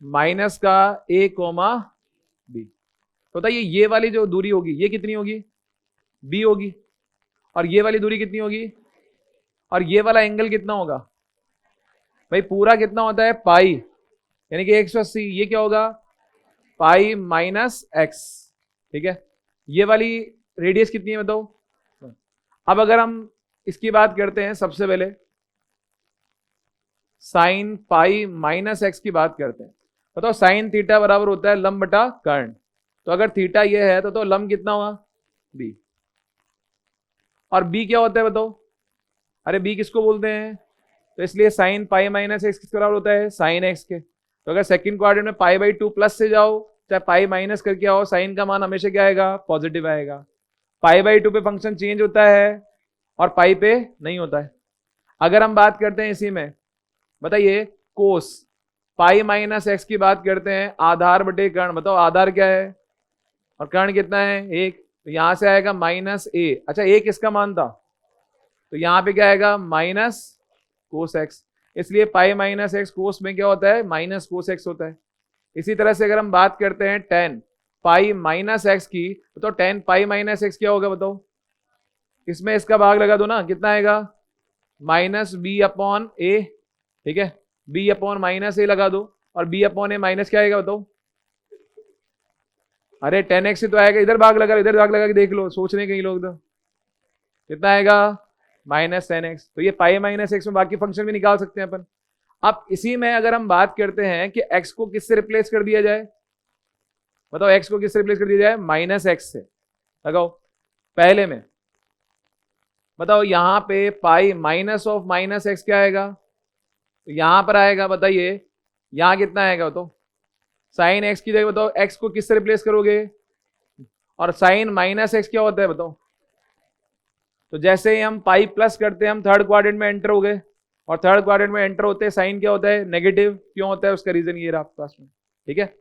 माइनस का ए कोमा बी। तो बताइए ये वाली जो दूरी होगी ये कितनी होगी, बी होगी, और ये वाली दूरी कितनी होगी, और ये वाला एंगल कितना होगा भाई, पूरा कितना होता है पाई, यानी कि 180, ये क्या होगा पाई माइनस एक्स, ठीक है। ये वाली रेडियस कितनी है बताओ। अब अगर हम इसकी बात करते हैं, सबसे पहले साइन पाई माइनस एक्स की बात करते हैं। बताओ साइन थीटा बराबर होता है लंब बटा कर्ण, तो अगर थीटा ये है तो लंब कितना हुआ, बी, और बी क्या होता है बताओ, अरे बी किसको बोलते हैं, तो इसलिए साइन पाई माइनस एक्स किसके बराबर होता है, साइन एक्स के। तो अगर सेकंड क्वाड्रेंट में पाई बाई टू प्लस से जाओ चाहे पाई माइनस करके आओ, साइन का मान हमेशा क्या आएगा, पॉजिटिव आएगा। पाई बाई टू पे फंक्शन चेंज होता है और पाई पे नहीं होता है। अगर हम बात करते हैं इसी में, बताइए कोस पाई माइनस एक्स की बात करते हैं, आधार बटे कर्ण, बताओ आधार क्या है और कर्ण कितना है 1, तो यहां से आएगा माइनस ए। अच्छा ए किसका मान था, तो यहां पे क्या आएगा माइनस कोस एक्स, इसलिए पाई माइनस एक्स कोस में क्या होता है माइनस कोस एक्स होता है। इसी तरह से अगर हम बात करते हैं टेन पाई माइनस एक्स की, तो टेन पाई माइनस एक्स क्या होगा बताओ, इसमें इसका भाग लगा दो ना, कितना आएगा माइनस बी अपॉन ए, ठीक है, बी अपॉन माइनस ए लगा दो, और बी अपॉन ए माइनस क्या आएगा बताओ, अरे 10x ही तो आएगा, इधर भाग लगा के देख लो, सोच रहे कई लोग तो, कितना आएगा -10x। तो ये पाई माइनस एक्स में बाकी फंक्शन भी निकाल सकते हैं अपन। अब इसी में अगर हम बात करते हैं कि x को किससे रिप्लेस कर दिया जाए, बताओ x को किससे रिप्लेस कर दिया जाए -x से, लगाओ पहले में, बताओ यहां पे pi minus of minus x क्या आएगा, तो यहां पर आएगा, बताइए यहां कितना आएगा, बताओ साइन एक्स की जगह बताओ एक्स को किससे रिप्लेस करोगे, और साइन माइनस एक्स क्या होता है बताओ, तो जैसे ही हम पाई प्लस करते हैं हम थर्ड क्वाड्रेंट में एंटर हो गए, और थर्ड क्वाड्रेंट में एंटर होते हैं साइन क्या होता है नेगेटिव, क्यों होता है उसका रीजन ये रहा आपके पास में, ठीक है।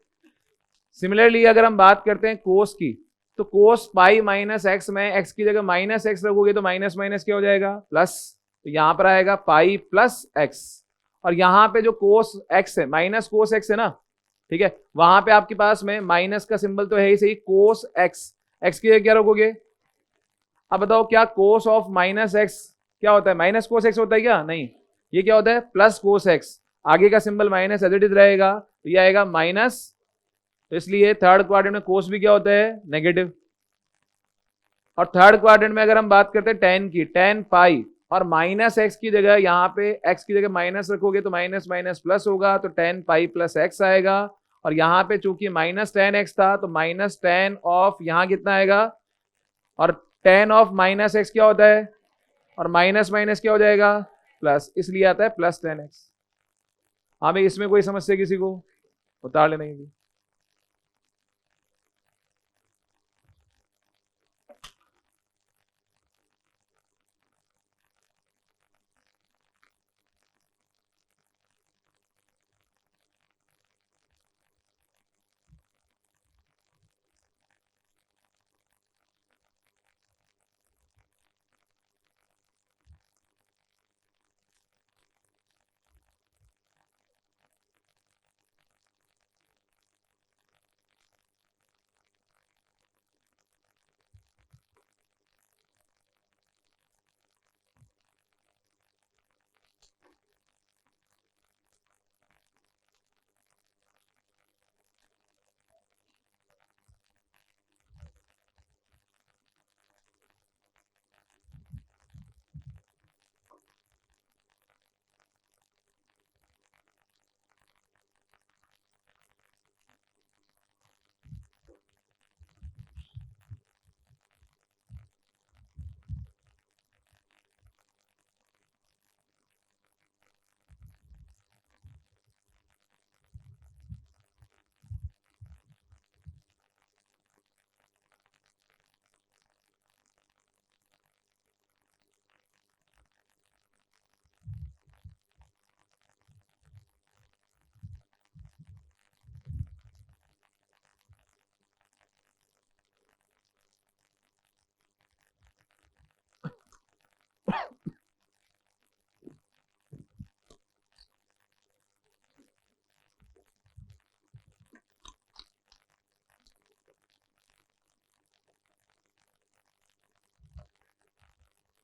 सिमिलरली अगर हम बात करते हैं कोस की, तो कोस पाई माइनस एक्स में एक्स की जगह माइनस एक्स रखोगे तो माइनस माइनस क्या हो जाएगा प्लस, तो यहां पर आएगा पाई प्लस एक्स, और यहां पे जो कोस एक्स है माइनस कोस एक्स है ना, ठीक है, वहां पे आपके पास में माइनस का सिंबल तो है ही सही, कोस एक्स, एक्स की जगह क्या रखोगे, अब बताओ क्या कोस ऑफ माइनस एक्स क्या होता है, माइनस कोस एक्स होता है क्या, नहीं, ये क्या होता है प्लस कोस एक्स, आगे का symbol minus as it is रहेगा, तो ये आएगा माइनस, तो इसलिए थर्ड क्वाड्रेंट में कोस भी क्या होता है नेगेटिव। और थर्ड क्वाड्रेंट में अगर हम बात करते हैं टेन की, टेन पाई और माइनस एक्स की जगह, यहाँ पे एक्स की जगह माइनस रखोगे तो माइनस माइनस प्लस होगा, तो टेन पाई प्लस एक्स आएगा, और यहाँ पे चूंकि माइनस टेन एक्स था तो माइनस टेन ऑफ यहाँ कितना आएगा, और टेन ऑफ माइनस एक्स क्या होता है, और माइनस माइनस क्या हो जाएगा प्लस, इसलिए आता है प्लस 10x। हाँ भाई इसमें कोई समस्या किसी को, उतार लेना ही।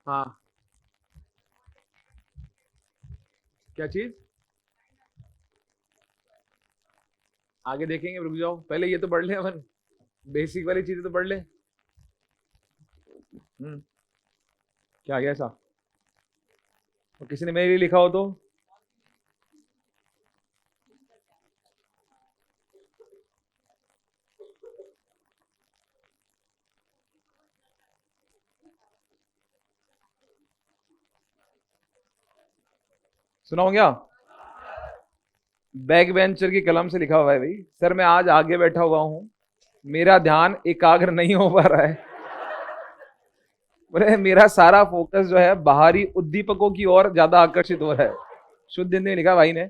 हाँ क्या चीज, आगे देखेंगे, रुक जाओ पहले ये तो पढ़ ले अपन, बेसिक वाली चीजें तो पढ़ ले। क्या गया ऐसा, और किसी ने मेरे लिए लिखा हो तो, सुनाओ क्या, बैक बेंचर की कलम से लिखा हुआ है भाई, सर मैं आज आगे बैठा हुआ हूं, मेरा ध्यान एकाग्र नहीं हो पा रहा है, बोले मेरा सारा फोकस जो है बाहरी उद्दीपकों की ओर ज्यादा आकर्षित हो रहा है। शुद्ध हिंदी में लिखा भाई ने।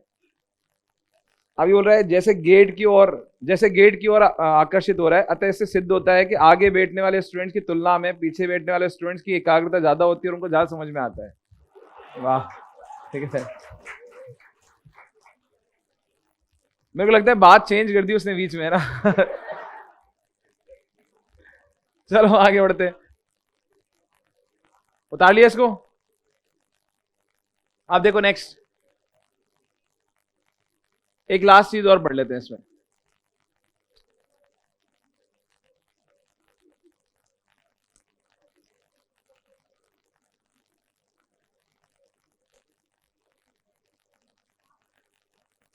अभी बोल रहा है जैसे गेट की ओर आकर्षित हो रहा है, अतः इससे सिद्ध होता है कि आगे बैठने वाले स्टूडेंट्स की तुलना में पीछे बैठने वाले स्टूडेंट्स की एकाग्रता ज्यादा होती है और उनको ज्यादा समझ में आता है। वाह, ठीक है। मेरे को लगता है बात चेंज कर दी उसने बीच में ना। चलो आगे बढ़ते हैं। उतार लिया इसको। आप देखो नेक्स्ट, एक लास्ट चीज और पढ़ लेते हैं इसमें।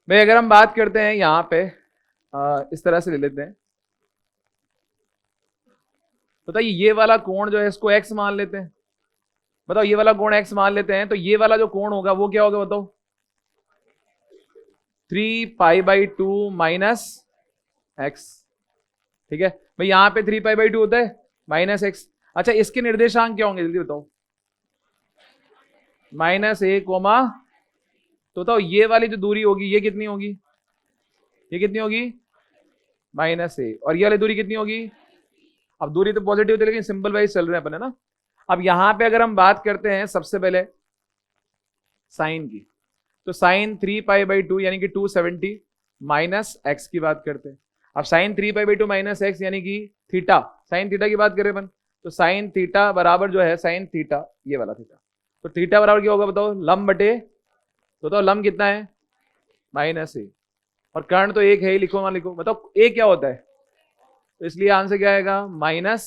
भाई अगर हम बात करते हैं यहां पे इस तरह से ले लेते हैं, बताइए ये वाला कोण जो है इसको x मान लेते हैं। बताओ ये वाला कोण x मान लेते हैं, तो ये वाला जो कोण होगा वो क्या होगा बताओ? 3π/2 माइनस एक्स। ठीक है भाई, यहां पे 3π/2 होता है माइनस एक्स। अच्छा इसके निर्देशांक क्या होंगे जल्दी बताओ? -a, तो बताओ ये वाली जो दूरी होगी ये कितनी होगी? ये कितनी होगी? -a। और ये वाली दूरी कितनी होगी? अब दूरी तो पॉजिटिव थी लेकिन सिंबल वाइज चल रहे हैं अपन, है ना। अब यहां पे अगर हम बात करते हैं सबसे पहले साइन की, तो साइन 3π/2 यानी कि 270 माइनस एक्स की बात करते हैं। अब साइन 3π/2 माइनस एक्स यानी कि थीटा, साइन थीटा की बात करें अपन, तो साइन थीटा बराबर जो है साइन थीटा, ये वाला थीटा, तो थीटा बराबर क्या होगा बताओ? लंब बटे, तो बताओ लंब कितना है? -a। और कर्ण तो एक है ही, लिखो मान लिखो। बताओ ए क्या होता है? तो इसलिए आंसर क्या आएगा? Minus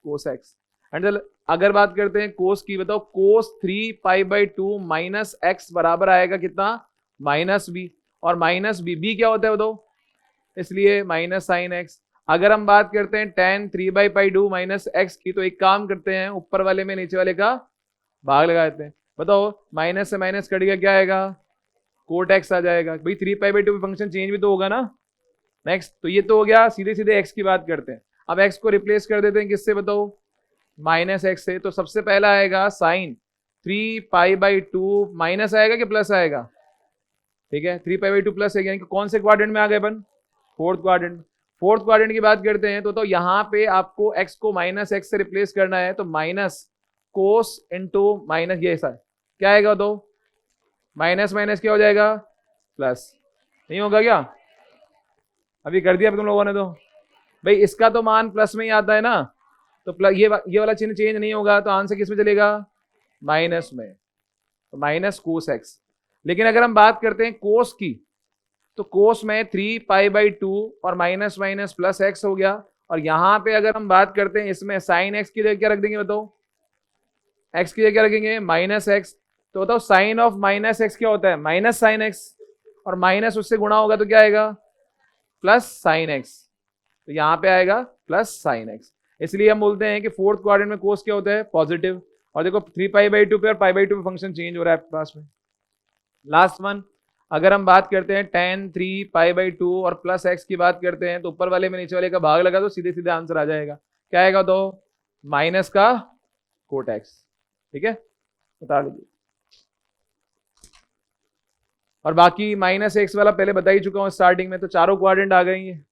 cos x. एंड अगर बात करते हैं कोस की, बताओ कोस 3π/2 माइनस एक्स बराबर आएगा कितना? -b। और -b, b क्या होता है बताओ? इसलिए माइनस साइन एक्स। अगर हम बात करते हैं tan 3/2 माइनस एक्स की, तो एक काम करते हैं ऊपर वाले में नीचे वाले का भाग लगा देते हैं। बताओ माइनस से माइनस कट गया, क्या आएगा? कोट एक्स आ जाएगा। भाई 3π/2 में फंक्शन चेंज भी तो होगा ना। नेक्स्ट, तो ये तो हो गया, सीधे सीधे एक्स की बात करते हैं। अब एक्स को रिप्लेस कर देते हैं किससे बताओ? -x से। तो सबसे पहला आएगा साइन 3π/2 माइनस आएगा कि प्लस आएगा? ठीक है, 3π/2 प्लस है, यानी कि कौन से क्वाड्रेंट में आ गए अपन? Fourth quadrant. फोर्थ क्वाड्रेंट की बात करते हैं तो यहाँ पे आपको x को -x से रिप्लेस करना है, तो माइनस कोस इंटू माइनस, ये ऐसा क्या आएगा तो? माइनस माइनस क्या हो जाएगा? प्लस। नहीं होगा क्या? अभी कर दिया तुम लोगों ने तो। भाई इसका तो मान प्लस में ही आता है ना, तो प्लस ये वाला चिन्ह चेंज नहीं होगा, तो आंसर किस में चलेगा? माइनस में। तो माइनस कोस एक्स। लेकिन अगर हम बात करते हैं कोस की, तो कोस में 3π/2 और माइनस माइनस प्लस एक्स हो गया। और यहां पे अगर हम बात करते हैं इसमें साइन एक्स की जगह क्या रख देंगे बताओ? एक्स की जगह क्या रखेंगे? -x। तो बताओ साइन ऑफ -x क्या होता है? Minus sine x. और माइनस उससे गुणा होगा तो क्या आएगा? Plus sine x. तो यहां पे आएगा प्लस साइन एक्स। इसलिए हम बोलते हैं कि फोर्थ क्वाड्रेंट में कोस क्या होता है? पॉजिटिव। और देखो 3π/2 पे और π/2 पे फंक्शन चेंज हो रहा है आपके पास में। लास्ट वन, अगर हम बात करते हैं tan 3π/2 और प्लस एक्स की बात करते हैं, तो ऊपर वाले में नीचे वाले का भाग लगा तो सीधे सीधे आंसर आ जाएगा। क्या आएगा तो? माइनस का कोट एक्स। ठीक है, बता दीजिए। और बाकी -x वाला पहले बता ही चुका हूं स्टार्टिंग में, तो चारों क्वाड्रेंट आ गई हैं।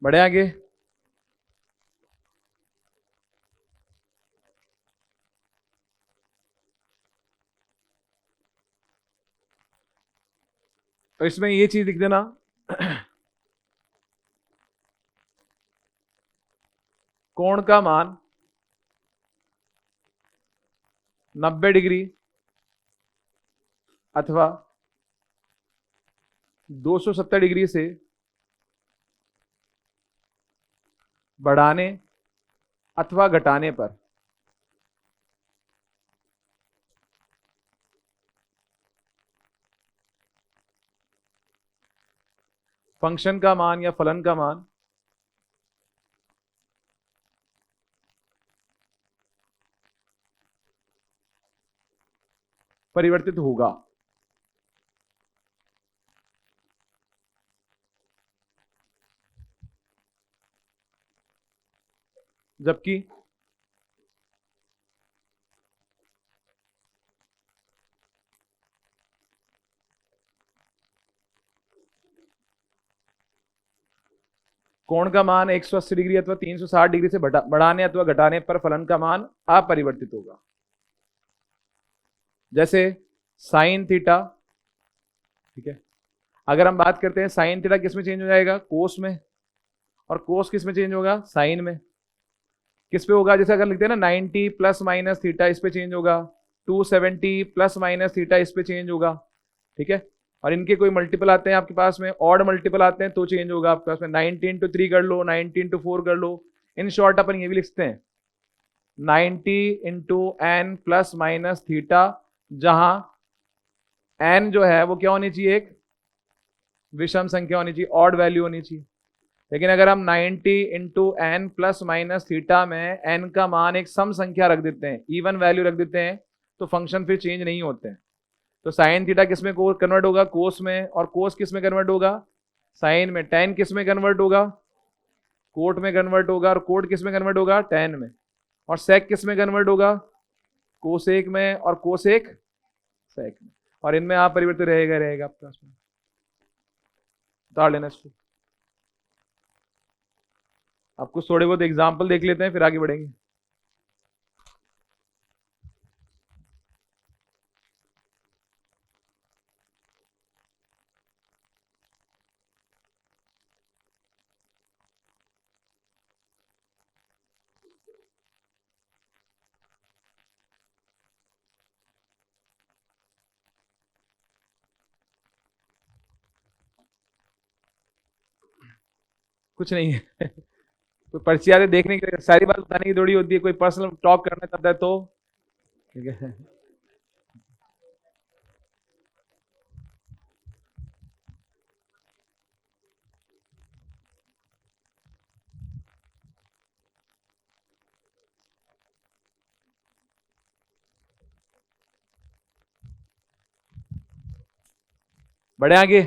बढ़े आगे। तो इसमें ये चीज लिख देना कोण का मान 90 डिग्री अथवा 270 डिग्री से बढ़ाने अथवा घटाने पर फंक्शन का मान या फलन का मान परिवर्तित होगा। जबकि कोण का मान 180 डिग्री अथवा 360 डिग्री से बढ़ाने अथवा घटाने पर फलन का मान अपरिवर्तित होगा। जैसे साइन थीटा, ठीक है, अगर हम बात करते हैं साइन थीटा किस में चेंज हो जाएगा, कोस में, और कोस किस में चेंज होगा, साइन में। किस पे होगा, जैसे अगर लिखते हैं ना 90 प्लस माइनस थीटा, इस पे चेंज होगा, 270 प्लस माइनस थीटा इस पे चेंज होगा, ठीक है। और इनके कोई मल्टीपल आते हैं आपके पास में, ऑड मल्टीपल आते हैं तो चेंज होगा आपके पास में, 90 इंटू 3 कर लो, 90 इंटू 4 कर लो। इन शॉर्ट अपन ये भी लिखते हैं 90 into n plus minus theta, जहां एन जो है वो क्या होनी चाहिए, एक विषम संख्या होनी चाहिए, ऑड वैल्यू होनी चाहिए। लेकिन अगर हम 90 into n plus minus theta में एन का मान एक सम संख्या रख देते हैं, इवन वैल्यू रख देते हैं, तो फंक्शन फिर चेंज नहीं होते हैं। तो साइन थीटा किस में कन्वर्ट होगा, कोस में, और कोस किस में कन्वर्ट होगा, साइन में। टेन किस में कन्वर्ट होगा, कोट में कन्वर्ट होगा, और कोट किस में कन्वर्ट होगा, टेन में। और सेक किस में कन्वर्ट होगा, कोसेक में, और कोसेक सेक में। और इनमें आप परिवर्तन रहेगा आपके पास में, उतार लेना इसको। आप कुछ थोड़े बहुत एग्जाम्पल देख लेते हैं फिर आगे बढ़ेंगे। कुछ नहीं है कोई पर्ची आते देखने के लिए, सारी बात बताने की थोड़ी होती है, कोई पर्सनल टॉक करना चाहता है तो, ठीक है। बढ़े आगे।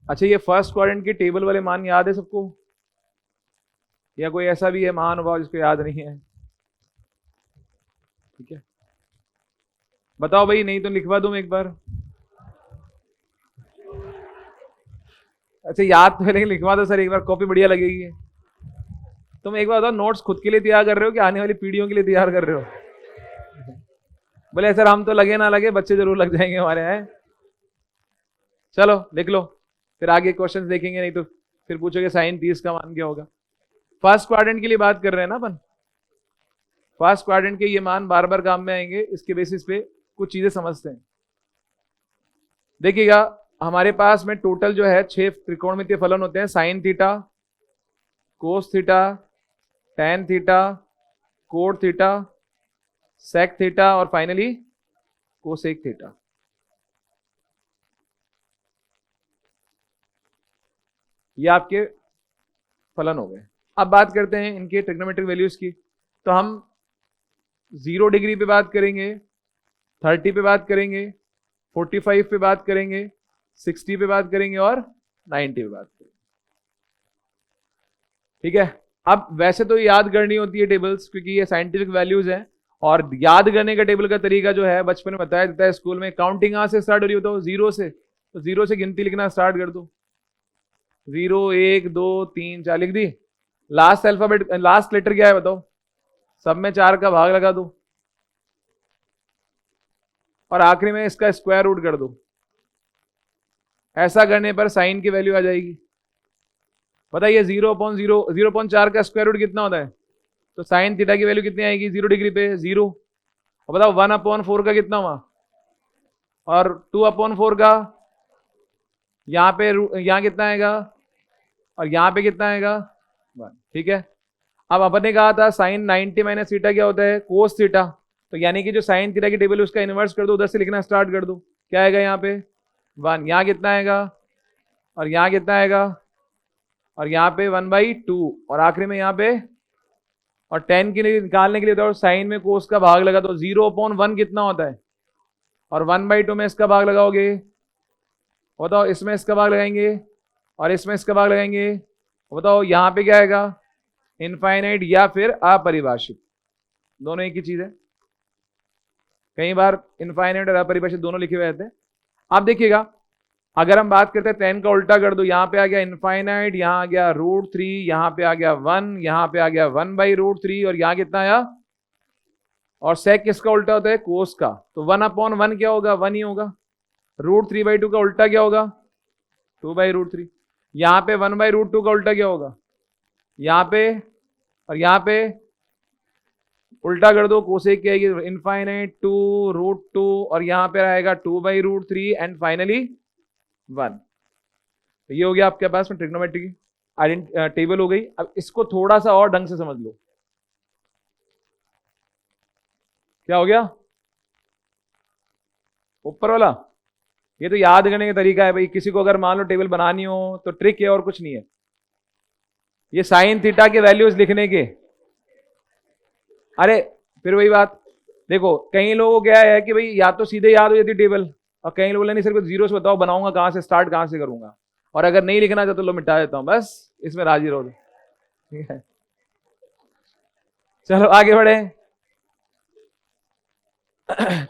अच्छा, ये फर्स्ट क्वाड्रेंट के टेबल वाले मान याद है सबको, या कोई ऐसा भी है मान हुआ जिसको याद नहीं है, ठीक है, बताओ भाई, नहीं तो लिखवा दूं एक बार। अच्छा याद तो है, लेकिन लिखवा दो सर एक बार, कॉपी बढ़िया लगेगी। तुम एक बार बताओ, नोट्स खुद के लिए तैयार कर रहे हो कि आने वाली पीढ़ियों के लिए तैयार कर रहे हो? बोले सर हम तो लगे ना लगे, बच्चे जरूर लग जाएंगे हमारे हैं। चलो लिख लो, फिर आगे क्वेश्चंस देखेंगे, नहीं तो फिर पूछोगे साइन 30 का मान क्या होगा। फर्स्ट क्वाड्रेंट के लिए बात कर रहे हैं ना अपन, फर्स्ट क्वाड्रेंट के ये मान बार बार काम में आएंगे, इसके बेसिस पे कुछ चीजें समझते हैं। देखिएगा, हमारे पास में टोटल जो है 6 त्रिकोणमितीय फलन होते हैं, sine theta, cos theta, tan theta, cot theta, sec theta और फाइनली कोसेक थीटा। ये आपके फलन हो गए। अब बात करते हैं इनके ट्रिग्नोमेट्रिक वैल्यूज की। तो हम 0 डिग्री पे बात करेंगे, 30 पे बात करेंगे, 45 पे बात करेंगे, 60 पे बात करेंगे और 90 पे बात करेंगे। ठीक है। अब वैसे तो याद करनी होती है टेबल्स, क्योंकि ये साइंटिफिक वैल्यूज हैं, और याद करने का टेबल का तरीका जो है बचपन में बताया जाता है स्कूल में। काउंटिंग कहां से स्टार्ट हो रही होता है? 0 से। तो 0 से गिनती लिखना स्टार्ट कर दो। 0 1 2 3 4 लिख दी। लास्ट अल्फाबेट, लास्ट लेटर क्या है बताओ? सब में 4 का भाग लगा दो और आखिरी में इसका स्क्वायर रूट कर दो। ऐसा करने पर साइन की वैल्यू आ जाएगी। बताइए 0/4 का स्क्वायर रूट कितना होता है? तो साइन थीटा की वैल्यू कितनी आएगी 0 डिग्री पे? 0। और बताओ 1/4 का कितना हुआ? और 2/4 का यहाँ पे, यहाँ कितना आएगा और यहाँ पे कितना आएगा? 1। ठीक है। अब अपन ने कहा था साइन 90 माइनस थीटा क्या होता है? Cos theta. तो यानी कि जो साइन थीटा की टेबल है उसका इनवर्स कर दो, उधर से लिखना स्टार्ट कर दो। क्या आएगा यहाँ पे? 1। यहाँ कितना आएगा और यहाँ कितना आएगा और यहाँ पे 1/2 और आखिरी में यहाँ पे, और 10 के लिए निकालने के लिए तो साइन में कोस का भाग लगा तो 0/1 कितना होता है? और 1/2 में इसका भाग लगाओगे। बताओ इसमें इसका भाग लगाएंगे और इसमें इसका भाग लगाएंगे। बताओ यहाँ पे क्या आएगा? इनफाइनाइट या फिर अपरिभाषित। दोनों एक ही चीज है। कई बार इनफाइनाइट और अपरिभाषित दोनों लिखे हुए रहते हैं। आप देखिएगा, अगर हम बात करते हैं 10 का उल्टा कर दो, यहाँ पे आ गया इनफाइनाइट, यहाँ आ गया √3, यहाँ पे आ गया 1, यहाँ पे आ गया 1/√3 और यहाँ कितना आया? और सेक किसका उल्टा होता है? कोस का। तो 1/1 क्या होगा? 1 ही होगा। √3/2 का उल्टा क्या होगा? 2/√3। यहाँ पे 1/√2 का उल्टा क्या होगा? यहाँ पे और यहाँ पे उल्टा कर दो, कोसेक क्या आएगी? इनफाइनाइट 2√2 और यहाँ पे आएगा 2/√3 एंड फाइनली 1। तो ये हो गया आपके पास में ट्रिग्नोमेट्री की टेबल हो गई। अब इसको थोड़ा सा और ढंग से समझ लो। क्या हो गया? ऊपर वाला ये तो याद करने का तरीका है भाई। किसी को अगर मान लो टेबल बनानी हो तो ट्रिक है और कुछ नहीं है। ये साइन थीटा के वैल्यूज लिखने के, अरे फिर वही बात। देखो कई लोगों को क्या है कि भाई या तो सीधे याद हो जाती टेबल, और कई लोग नहीं सिर्फ 0 से बताओ बनाऊंगा कहां से, स्टार्ट कहां से करूंगा, और अगर नहीं लिखना चाहते तो लो मिटा देता हूं, बस इसमें राजी रहो। ठीक है, चलो आगे बढ़े।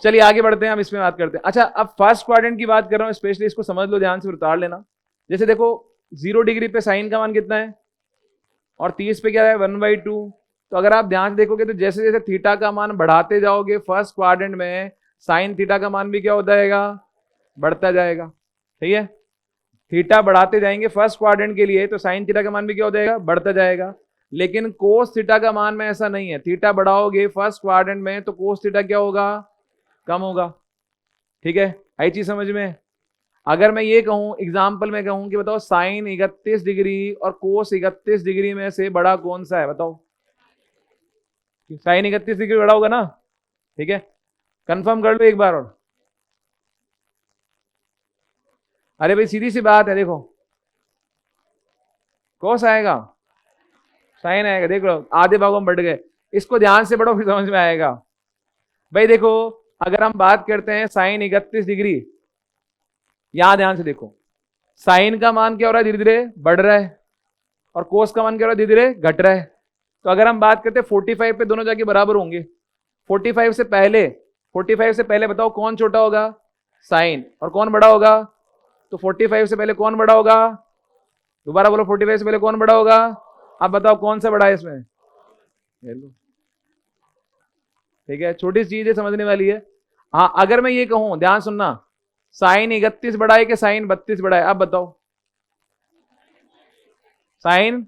चलिए आगे बढ़ते हैं, हम इसमें बात करते हैं। अच्छा, अब फर्स्ट क्वाड्रेंट की बात कर रहा हूं, स्पेशली इसको समझ लो ध्यान से, उतार लेना। जैसे देखो 0 डिग्री पे साइन का मान कितना है और 30 पे क्या है? 1/2। तो अगर आप ध्यान से देखोगे तो जैसे जैसे थीटा का मान बढ़ाते जाओगे फर्स्ट क्वाड्रेंट में, साइन थीटा का मान भी क्या होता जाएगा? बढ़ता जाएगा। ठीक है, थीटा बढ़ाते जाएंगे फर्स्ट क्वाड्रेंट के लिए तो साइन थीटा का मान भी क्या हो जाएगा? बढ़ता जाएगा। लेकिन कोस थीटा का मान में ऐसा नहीं है। थीटा बढ़ाओगे फर्स्ट क्वाड्रेंट में तो कोस थीटा क्या होगा? कम होगा। ठीक है, आई चीज समझ में? अगर मैं ये कहूं, एग्जाम्पल में कहूं कि बताओ साइन 31 डिग्री और कोस 31 डिग्री में से बड़ा कौन सा है? बताओ। साइन 31 डिग्री बड़ा होगा ना। ठीक है, कंफर्म कर लो एक बार और। अरे भाई सीधी सी बात है, देखो कोस आएगा, साइन आएगा। देख लो आधे भागों में बढ़ गए। इसको ध्यान से पढ़ो फिर समझ में आएगा। भाई देखो, अगर हम बात करते हैं साइन 31 डिग्री, यहां ध्यान से देखो, साइन का मान क्या हो रहा है? धीरे धीरे बढ़ रहा है, और कोस का मान क्या हो रहा है? धीरे धीरे घट रहा है। तो अगर हम बात करते हैं 45 पे दोनों जाके बराबर होंगे। 45 से पहले बताओ कौन छोटा होगा? साइन। और कौन बड़ा होगा? तो 45 से पहले कौन बड़ा होगा? दोबारा बोलो, 45 से पहले कौन बड़ा होगा? अब बताओ कौन सा बड़ा है इसमें? ठीक है, छोटी चीज है, समझने वाली है। हाँ, अगर मैं ये कहूं, ध्यान सुनना, साइन 31 बड़ा है कि साइन 32 बड़ा है? अब बताओ। साइन,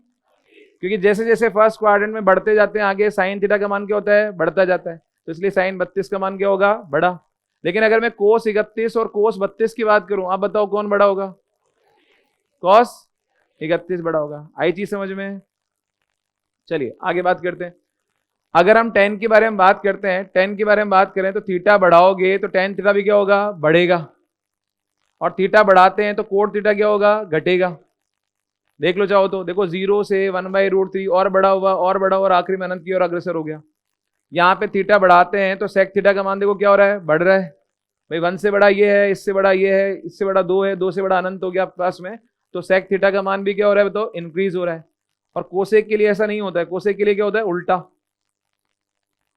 क्योंकि जैसे जैसे फर्स्ट क्वाड्रेंट में बढ़ते जाते हैं आगे, साइन थीटा का मान क्या होता है? बढ़ता जाता है। तो इसलिए साइन 32 का मान क्या होगा? बड़ा। लेकिन अगर मैं कोस 31 और कोस 32 की बात करूं, अब बताओ कौन बड़ा होगा? कोस 31 बड़ा होगा। आई चीज समझ में? चलिए आगे बात करते हैं। अगर हम टेन के बारे में बात करते हैं, टेन के बारे में बात करें तो थीटा बढ़ाओगे तो टेन थीटा भी क्या होगा, बढ़ेगा, और थीटा बढ़ाते हैं तो कोट थीटा क्या होगा, घटेगा। देख लो चाहो तो, देखो 0 से 1/√3 और बड़ा हुआ और बड़ा हुआ और आखिरी में अनंत की ओर अग्रसर हो गया। यहाँ पे थीटा बढ़ाते हैं तो सेक थीटा का मान देखो क्या हो रहा है, बढ़ रहा है। भाई 1 से बड़ा ये है, इससे बड़ा ये है, इससे बड़ा 2 है, 2 से बड़ा अनंत हो गया पास में, तो सेक थीटा का मान भी क्या हो रहा है, तो इंक्रीज हो रहा है। और कोसेक के लिए ऐसा नहीं होता है, कोसेक के लिए क्या होता है, उल्टा,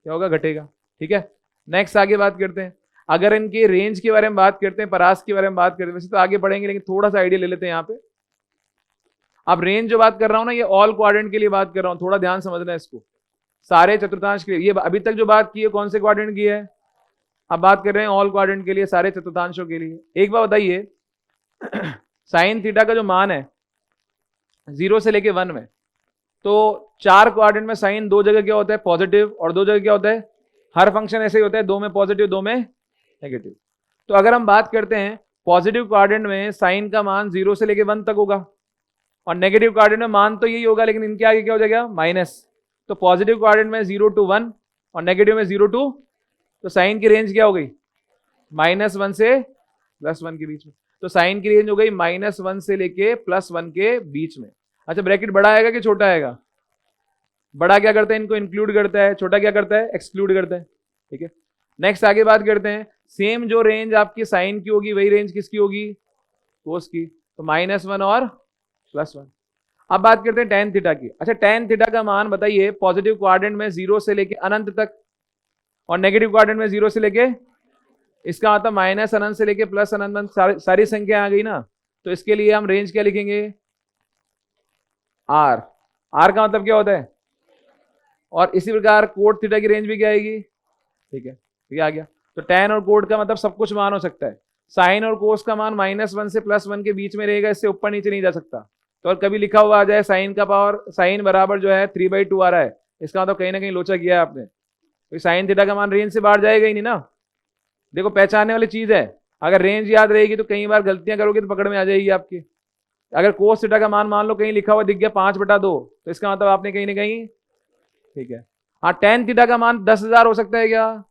क्या होगा, घटेगा। ठीक है, नेक्स्ट आगे बात करते हैं। अगर इनकी रेंज के बारे में बात करते हैं, परास के बारे में बात करते हैं, वैसे तो आगे बढ़ेंगे लेकिन थोड़ा सा आइडिया ले लेते हैं यहाँ पे। अब रेंज जो बात कर रहा हूं ना, ये ऑल क्वाड्रेंट के लिए बात कर रहा हूं, थोड़ा ध्यान समझना है इसको, सारे चतुर्थांश के लिए। ये अभी तक जो बात की है कौन से क्वाड्रेंट की है, अब बात कर रहे हैं ऑल क्वाड्रेंट के लिए, सारे चतुर्थांशों के लिए। एक बार बताइए, साइन थीटा का जो मान है 0 से लेके 1 में, तो 4 क्वाड्रेंट में साइन दो जगह क्या होता है, पॉजिटिव, और दो जगह क्या होता है, हर फंक्शन ऐसे ही होता है, दो में पॉजिटिव दो में नेगेटिव। तो अगर हम बात करते हैं पॉजिटिव क्वाड्रेंट में साइन का मान 0 से लेके 1 तक होगा, और नेगेटिव क्वाड्रेंट में मान तो यही होगा लेकिन इनके आगे क्या हो जाएगा, माइनस। तो पॉजिटिव क्वाड्रेंट में 0 to 1 और नेगेटिव में 0 to, तो साइन की रेंज क्या हो गई, -1 से +1 के बीच में। तो साइन की रेंज हो गई -1 से लेके +1 के बीच में। अच्छा, ब्रैकेट बड़ा आएगा कि छोटा आएगा, बड़ा क्या करता है, इनको इंक्लूड करता है, छोटा क्या करता है, एक्सक्लूड करता है। ठीक है, नेक्स्ट आगे बात करते हैं। सेम जो रेंज आपकी साइन की होगी वही रेंज किसकी होगी, कोस की, तो -1 और +1। अब बात करते हैं टेन थीटा की। अच्छा, टेन थीटा का मान बताइए पॉजिटिव क्वाड्रेंट में 0 से लेके अनंत तक, और नेगेटिव क्वाड्रेंट में 0 से लेके, इसका मतलब माइनस अनंत से लेके प्लस अनंत, सारी संख्या आ गई ना। तो इसके लिए हम रेंज क्या लिखेंगे, आर। आर का मतलब क्या होता है, और इसी प्रकार कोट थीटा की रेंज भी क्या आएगी। ठीक है, ये आ गया। तो टेन और कोट का मतलब सब कुछ मान हो सकता है। साइन और कोस का मान -1 से +1 के बीच में रहेगा, इससे ऊपर नीचे नहीं जा सकता। तो और कभी लिखा हुआ आ जाए साइन का पावर, साइन बराबर जो है 3/2 आ रहा है, इसका मतलब कहीं ना कहीं लोचा किया है आपने, तो साइन थीटा का मान रेंज से बाहर जाएगा ही नहीं ना। देखो पहचानने वाली चीज है, अगर रेंज याद रहेगी तो कई बार गलतियां करोगे तो पकड़ में आ जाएगी आपकी। अगर कोस थीटा का मान लो कहीं लिखा हुआ दिख गया 5/2, तो इसका मतलब आपने कहीं ना कहीं, ठीक है। हाँ, टेन थीटा का मान 10,000 हो सकता है क्या,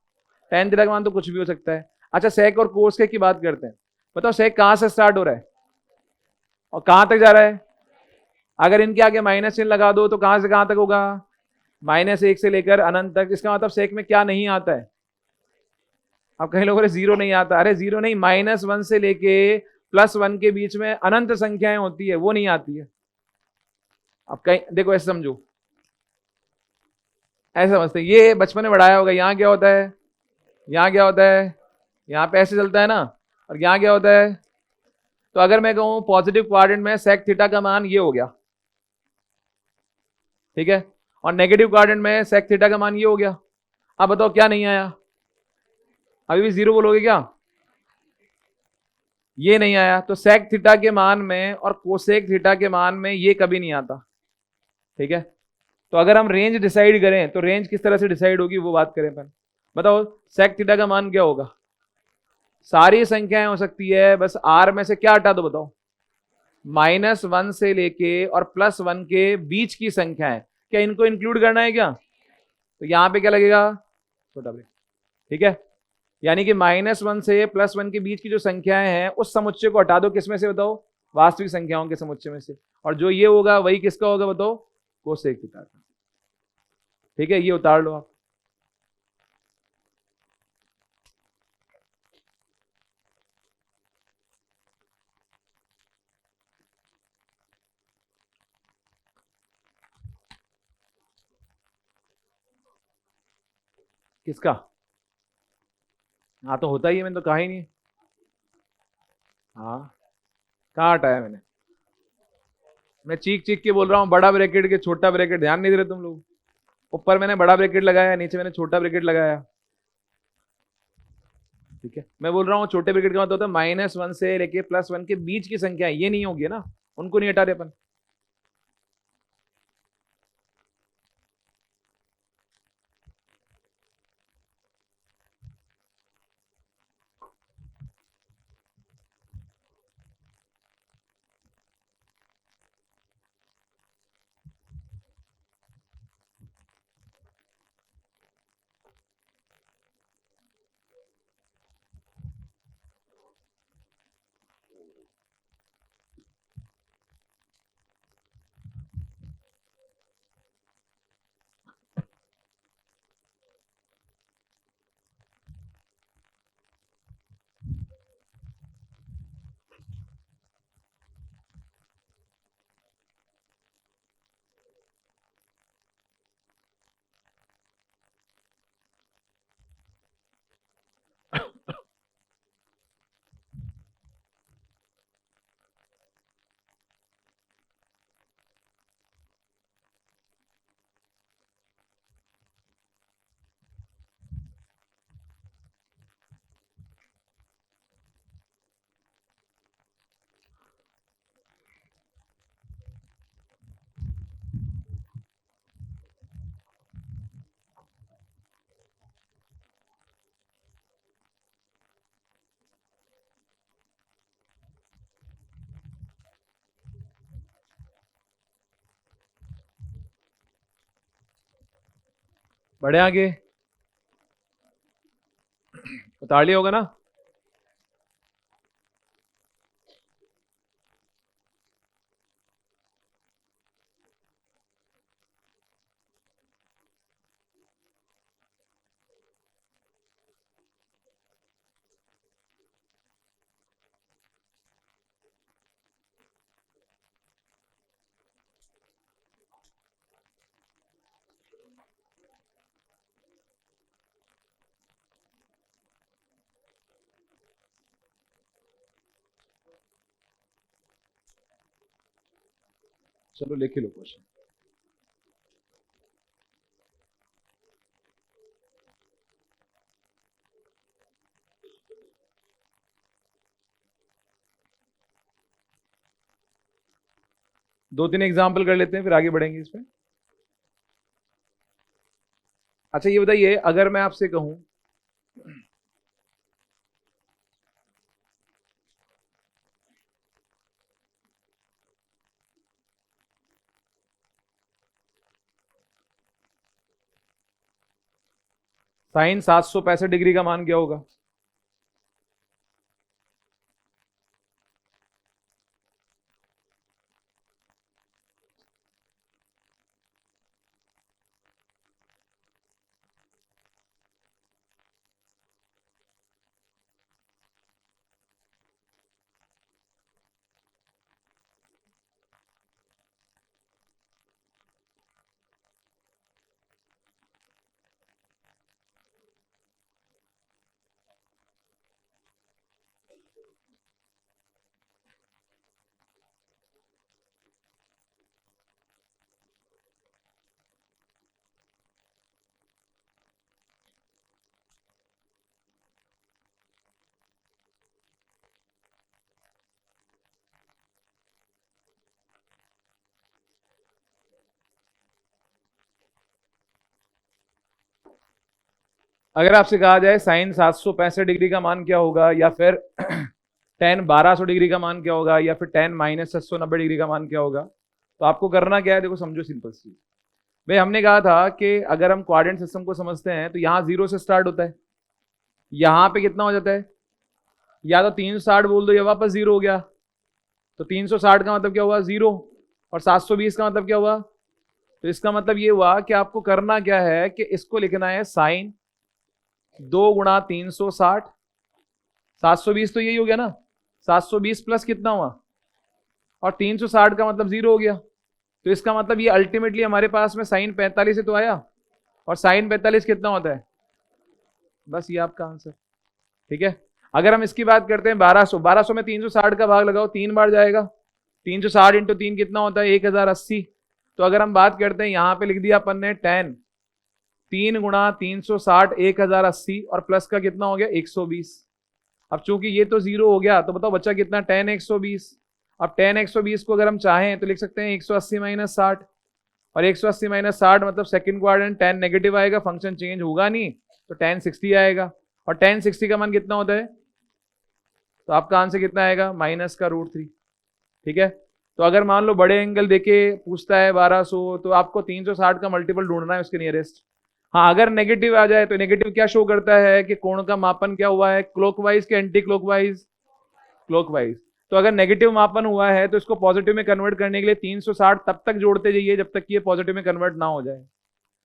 टेन थीटा का मान तो कुछ भी हो सकता है। अच्छा, सेक और कोस की बात करते हैं। बताओ सेक कहां से स्टार्ट हो रहा है और कहां तक जा रहा है। अगर इनके आगे माइनस चिन्ह लगा दो तो कहां से कहां तक होगा, -1 से लेकर अनंत तक। इसका मतलब सेक में क्या नहीं आता है, अब कई लोगों ने जीरो नहीं आता, अरे जीरो नहीं, -1 से लेके +1 के बीच में अनंत संख्याएं होती है, वो नहीं आती है। अब कहीं देखो ऐसे समझो, ऐसे समझते हैं, ये बचपन में बढ़ाया होगा, यहाँ क्या होता है, यहाँ क्या होता है, यहाँ पे ऐसे चलता है ना, और यहाँ क्या होता है। तो अगर मैं कहूं पॉजिटिव क्वाड्रेंट में सेक थीटा का मान ये हो गया, ठीक है, और नेगेटिव क्वाड्रेंट में सेक थीटा का मान ये हो गया। अब बताओ क्या नहीं आया, अभी भी जीरो बोलोगे क्या, ये नहीं आया। तो सेक थीटा के मान में और कोसेक थीटा के मान में ये कभी नहीं आता। ठीक है, तो अगर हम रेंज डिसाइड करें तो रेंज किस तरह से डिसाइड होगी वो बात करें अपन। बताओ सेक थीटा का मान क्या होगा, सारी संख्याएं हो सकती है, बस आर में से क्या हटा दो बताओ, -1 से लेके और +1 के बीच की संख्याएं, क्या इनको इंक्लूड करना है क्या, तो यहां पे क्या लगेगा, छोटा ब्रेक। ठीक है, यानी कि -1 से +1 के बीच की जो संख्याएं हैं उस समुच्चय को हटा दो, किसमें से बताओ, वास्तविक संख्याओं के समुच्चय में से, और जो ये होगा वही किसका होगा बताओ, कोसेक थीटा का। ठीक है, ये उतार लो आप। किसका, हाँ तो होता ही है, मैंने तो कहा ही नहीं। हाँ, कहाँ हटाया मैंने, मैं चीख चीख के बोल रहा हूँ बड़ा ब्रैकेट के छोटा ब्रैकेट, ध्यान नहीं दे रहे तुम लोग। ऊपर मैंने बड़ा ब्रैकेट लगाया, नीचे मैंने छोटा ब्रैकेट लगाया। ठीक है, मैं बोल रहा हूँ छोटे ब्रैकेट का मतलब होता है -1 से लेके +1 के बीच की संख्या, ये नहीं होगी ना, उनको नहीं हटा रहे अपन। बढ़े आगे, उतार लिया होगा ना। चलो लिख ही लो क्वेश्चन। दो तीन एग्जाम्पल कर लेते हैं फिर आगे बढ़ेंगे इसमें। अच्छा ये बताइए, अगर मैं आपसे कहूं साइन 765 डिग्री का मान क्या होगा? अगर आपसे कहा जाए साइन 765 डिग्री का मान क्या होगा, या फिर टेन 1200 डिग्री का मान क्या होगा, या फिर टेन माइनस 790 डिग्री का मान क्या होगा, तो आपको करना क्या है? देखो समझो सिंपल चीज। भाई हमने कहा था कि अगर हम क्वाड्रेंट सिस्टम को समझते हैं तो यहां 0 से स्टार्ट होता है, यहां पे कितना हो जाता है? या तो 360 बोल दो या वापस 0 हो गया। तो 360 का मतलब क्या हुआ? 0। और 720 का मतलब क्या हुआ? तो इसका मतलब ये हुआ कि आपको करना क्या है कि इसको लिखना है साइन 2 गुणा 360। 720 तो यही हो गया ना, 720 प्लस कितना हुआ? और 360 का मतलब 0 हो गया। तो इसका मतलब ये अल्टीमेटली हमारे पास में साइन 45 से तो आया, और साइन 45 कितना होता है? बस ये आपका आंसर। ठीक है। अगर हम इसकी बात करते हैं 1200, 1200 में 360 का भाग लगाओ, 3 बार जाएगा। 360 इंटू 3 कितना होता है? 1080। तो अगर हम बात करते हैं, यहां पे लिख दिया अपन ने 10, 3 गुणा 360 1080, और प्लस का कितना हो गया? 120। अब चूंकि ये तो 0 हो गया, तो बताओ बच्चा कितना? 10 120। अब 10 120 को अगर हम चाहें तो लिख सकते हैं 180 माइनस 60। और 180 माइनस 60 मतलब सेकंड क्वाड्रेंट 10 नेगेटिव आएगा, फंक्शन चेंज होगा नहीं, तो 1060 आएगा। और 1060 का मान कितना होता है? तो आपका आंसर कितना आएगा? -√3। ठीक है। तो अगर मान लो बड़े एंगल देके पूछता है 1200, तो आपको 360 का मल्टीपल ढूंढना है उसके नियरेस्ट। हाँ, अगर नेगेटिव आ जाए तो नेगेटिव क्या शो करता है कि कोण का मापन क्या हुआ है? क्लॉकवाइज के एंटी क्लॉकवाइज? क्लॉकवाइज। तो अगर नेगेटिव मापन हुआ है तो इसको पॉजिटिव में कन्वर्ट करने के लिए 360 तब तक जोड़ते जाइए जब तक कि ये पॉजिटिव में कन्वर्ट ना हो जाए।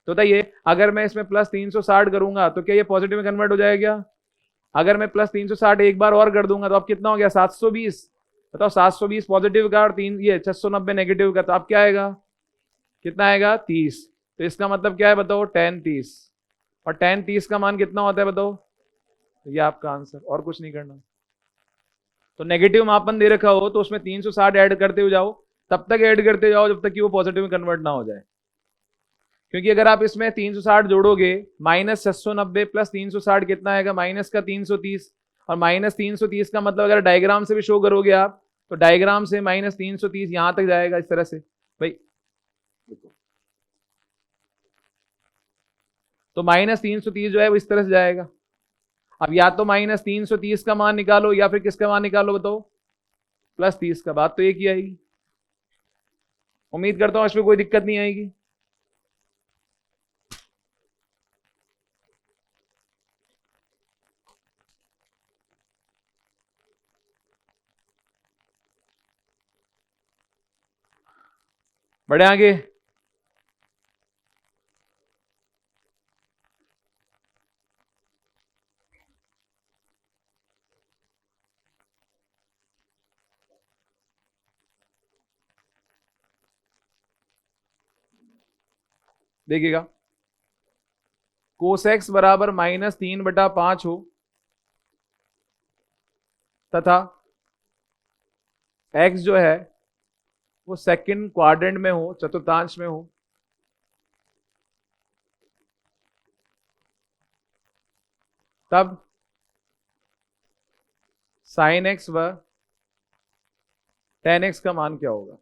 तो बताइए, अगर मैं इसमें प्लस 360 करूंगा तो क्या ये पॉजिटिव में कन्वर्ट हो जाएगा? अगर मैं प्लस 360 एक बार और कर दूंगा तो अब कितना हो गया? 720। बताओ 720 पॉजिटिव का और तीन ये 690 नेगेटिव का, तो अब क्या आएगा? कितना आएगा? 30। तो इसका मतलब क्या है बताओ? 10 30। और 10 30 का मान कितना होता है बताओ? ये आपका आंसर, और कुछ नहीं करना। तो नेगेटिव मापन दे रखा हो तो उसमें 360 ऐड करते हुए जाओ, तब तक ऐड करते जाओ जब तक कि वो पॉजिटिव में कन्वर्ट ना हो जाए। क्योंकि अगर आप इसमें 360 जोड़ोगे, -690 प्लस 360 कितना आएगा? माइनस का 330। और -330 का मतलब अगर डायग्राम से भी शो करोगे आप, तो डायग्राम से -330 यहां तक जाएगा इस तरह से। भाई तो -330 जो है वो इस तरह से जाएगा। अब या तो -330 का मान निकालो या फिर किसका मान निकालो बताओ? +30 का। बात तो एक ही आएगी। उम्मीद करता हूं इसमें कोई दिक्कत नहीं आएगी। बढ़े आगे। देखिएगा, कोस एक्स बराबर -3/5 हो तथा एक्स जो है वो सेकंड क्वाड्रेंट में हो, चतुर्थांश में हो, तब साइन एक्स व टेन एक्स का मान क्या होगा।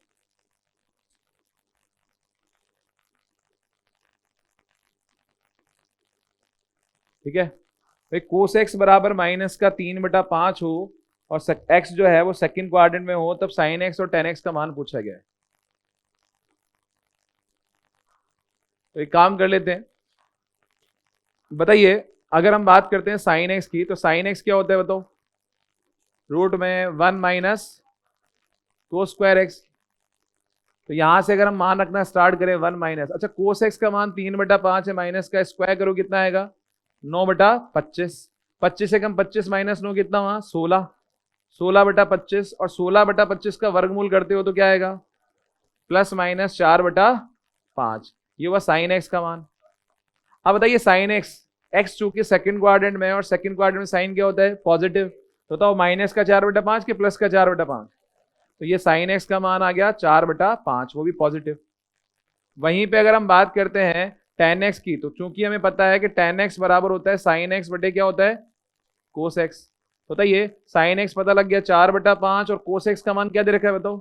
ठीक है भाई, कोस एक्स बराबर -3/5 हो और एक्स जो है वो सेकंड क्वाड्रेंट में हो, तब साइन एक्स और टेन एक्स का मान पूछा गया है। तो एक काम कर लेते हैं, बताइए अगर हम बात करते हैं साइन एक्स की, तो साइन एक्स क्या होता है बताओ। रूट में 1 माइनस कोस स्क्वायर एक्स। तो यहां से अगर हम मान रखना स्टार्ट करें 1 माइनस, अच्छा कोस एक्स का मान 3/5 है, माइनस का स्क्वायर करो कितना आएगा 9/25। 25 से कम 25 माइनस 9 कितना हुआ 16। 16/25 और 16/25 का वर्गमूल करते हो तो क्या आएगा +/4/5। ये हुआ साइन एक्स का मान। अब बताइए साइन एक्स, एक्स चूंकि सेकंड क्वाड्रेंट में है और सेकंड क्वाड्रेंट में साइन क्या होता है पॉजिटिव, तो बताओ -4/5 के +4/5। तो ये साइन एक्स का मान आ गया 4/5, वो भी पॉजिटिव। वहीं पे अगर हम बात करते हैं टेन एक्स की, तो चूंकि हमें पता है कि टेन एक्स बराबर होता है साइन एक्स बटे क्या होता है कोस एक्स। बताइए साइन एक्स पता लग गया 4/5 और कोस एक्स का मान क्या दे रखा है बताओ।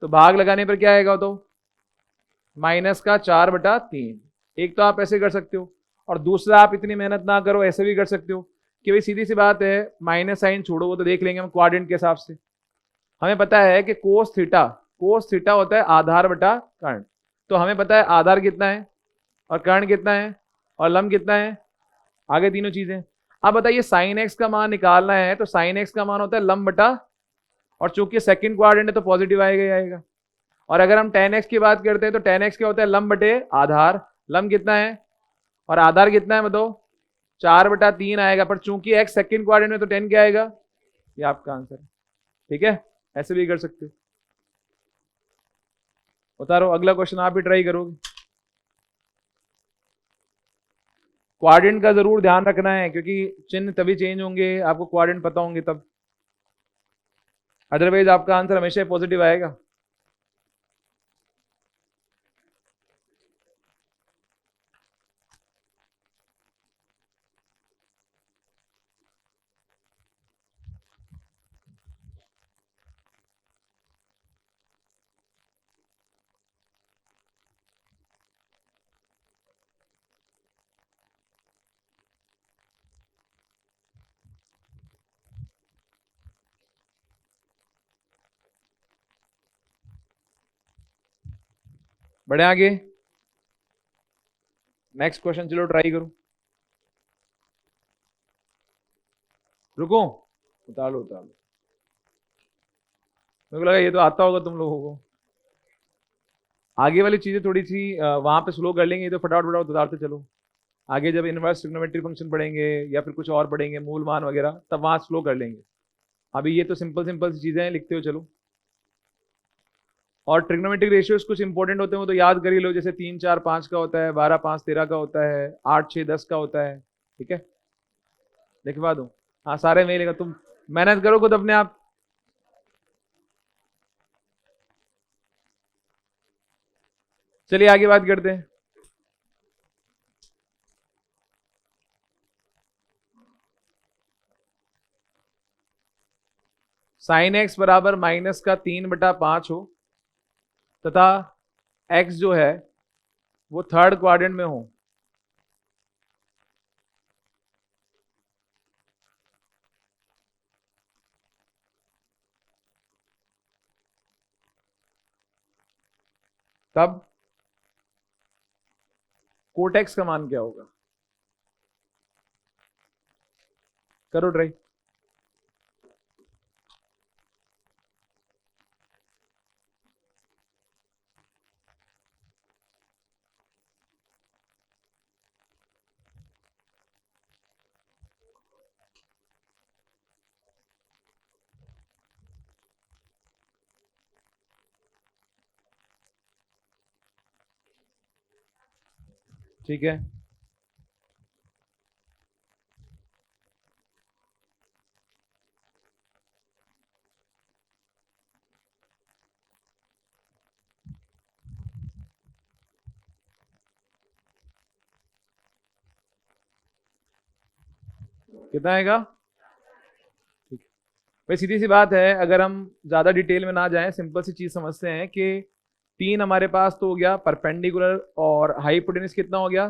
तो भाग लगाने पर क्या आएगा बताओ -4/3। एक तो आप ऐसे कर सकते हो, और दूसरा आप इतनी मेहनत ना करो, ऐसे भी कर सकते हो कि भाई सीधी सी बात है, माइनस साइन छोड़ो वो तो देख लेंगे हम क्वाड्रेंट के हिसाब से। हमें पता है कि कोस थीटा होता है आधार बटा कर्ण। तो हमें पता है आधार कितना है और कर्ण कितना है और लंब कितना है, आगे तीनों चीजें। अब बताइए साइन एक्स का मान निकालना है, तो साइन एक्स का मान होता है लंब बटा, और चूंकि सेकंड क्वाड्रेंट है तो पॉजिटिव आएगा ही आएगा। और अगर हम टेन एक्स की बात करते हैं तो टेन एक्स क्या होता है लंब बटे आधार। लंब कितना है और आधार कितना है बताओ 4/3 आएगा, पर चूंकि एक्स सेकंड क्वाड्रेंट में तो 10 क्या आएगा, ये आपका आंसर है। ठीक है, ऐसे भी कर सकते हो। बता रहा हूं अगला क्वेश्चन आप भी ट्राई करोगे। क्वाड्रेंट का जरूर ध्यान रखना है, क्योंकि चिन्ह तभी चेंज होंगे आपको क्वाड्रेंट पता होंगे तब, अदरवाइज आपका आंसर हमेशा पॉजिटिव आएगा। बढ़े आगे, नेक्स्ट क्वेश्चन चलो ट्राई करो। रुको, उतार लो उतार लो, मेरे को लगा ये तो आता होगा तुम लोगों को। आगे वाली चीजें थोड़ी सी वहां पे स्लो कर लेंगे, ये तो फटाफट फटाफट उतारते चलो। आगे जब इनवर्स ट्रिग्नोमेट्री फंक्शन पढ़ेंगे या फिर कुछ और पढ़ेंगे मूल मान वगैरह, तब वहां स्लो कर लेंगे। अभी ये तो सिंपल सिंपल सी चीजें हैं, लिखते हो चलो। और ट्रिग्नोमेट्रिक रेशियोज कुछ इंपॉर्टेंट होते हैं वो तो याद कर ही लो, जैसे 3 4 5 का होता है, 12 5 13 का होता है, 8 6 10 का होता है। ठीक है, लिखवा दो। हाँ सारे में लिखा, तुम मेहनत करो खुद अपने आप। चलिए आगे बात करते हैं। साइन एक्स बराबर -3/5 हो तथा एक्स जो है वो थर्ड क्वाड्रेंट में हो, तब कोट एक्स का मान क्या होगा। करो ट्राई। ठीक है, कितना आएगा? ठीक है भाई, सीधी सी बात है, अगर हम ज्यादा डिटेल में ना जाएं, सिंपल सी चीज समझते हैं कि 3 हमारे पास तो हो गया परपेंडिकुलर, और हाइपोटेन्यूज कितना हो गया?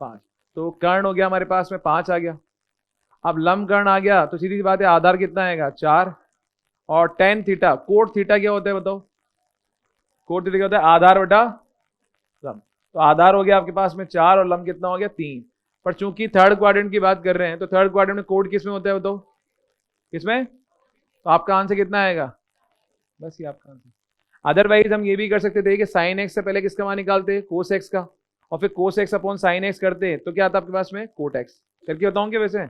5। तो कर्ण हो गया हमारे पास में 5 आ गया। अब लंब कर्ण आ गया, तो सीधी सी बात है, आधार कितना आएगा? 4। और टेन थीटा, कोट थीटा क्या होता है बताओ? कोट थीटा क्या होता है? आधार बटा लंब। तो आधार हो गया आपके पास में 4 और लंब कितना हो गया? 3। पर चूंकि थर्ड क्वाड्रेंट की बात कर रहे हैं, तो थर्ड क्वाड्रेंट में कोड किसमें होता है बताओ? किसमें? तो आपका आंसर कितना आएगा? बस ये आपका आंसर। अदरवाइज हम ये भी कर सकते थे कि साइन एक्स से पहले किसका मान निकालते? कोस एक्स का, और फिर cos x upon sine x करते, तो क्या आता आपके पास में? Cot x. करके बताऊंगे वैसे,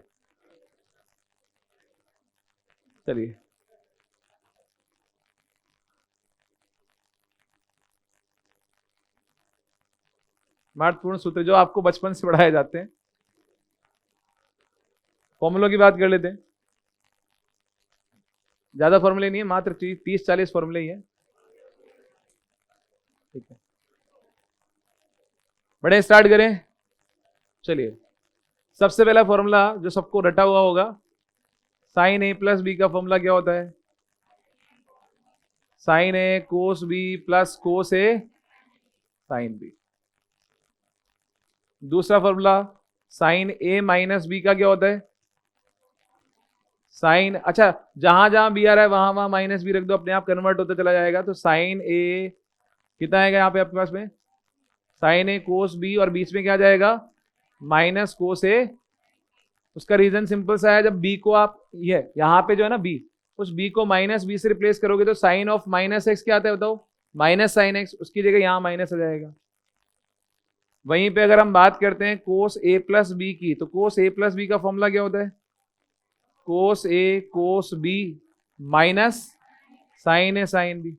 चलिए। महत्वपूर्ण सूत्र जो आपको बचपन से पढ़ाए जाते हैं, फॉर्मूलों की बात कर लेते हैं। ज्यादा फॉर्मूले नहीं है, मात्र 30-40 फॉर्मूले ही है। ठीक है, बड़े स्टार्ट करें। चलिए, सबसे पहला फॉर्मूला जो सबको रटा हुआ होगा, साइन ए प्लस बी का फॉर्मूला क्या होता है? साइन ए कोस बी प्लस कोस ए साइन बी। दूसरा फॉर्मूला, साइन ए माइनस बी का क्या होता है? साइन, अच्छा जहां जहां बी आ रहा है वहां वहां माइनस बी रख दो, अपने आप कन्वर्ट होता चला जाएगा। तो साइन ए कितना आएगा यहाँ पे आपके पास में? साइन ए कोस बी, और बीच में क्या जाएगा? माइनस कोस ए। उसका रीजन सिंपल सा है, जब बी को आप ये यहाँ पे जो है ना बी, उस बी को माइनस बी से रिप्लेस करोगे तो साइन ऑफ माइनस एक्स क्या आता है बताओ? Minus sine x. उसकी जगह यहाँ माइनस आ जाएगा। वहीं पे अगर हम बात करते हैं कोस ए प्लस बी की, तो कोस ए प्लस बी का फॉर्मूला क्या होता है? कोस ए कोस बी माइनस साइन ए साइन बी।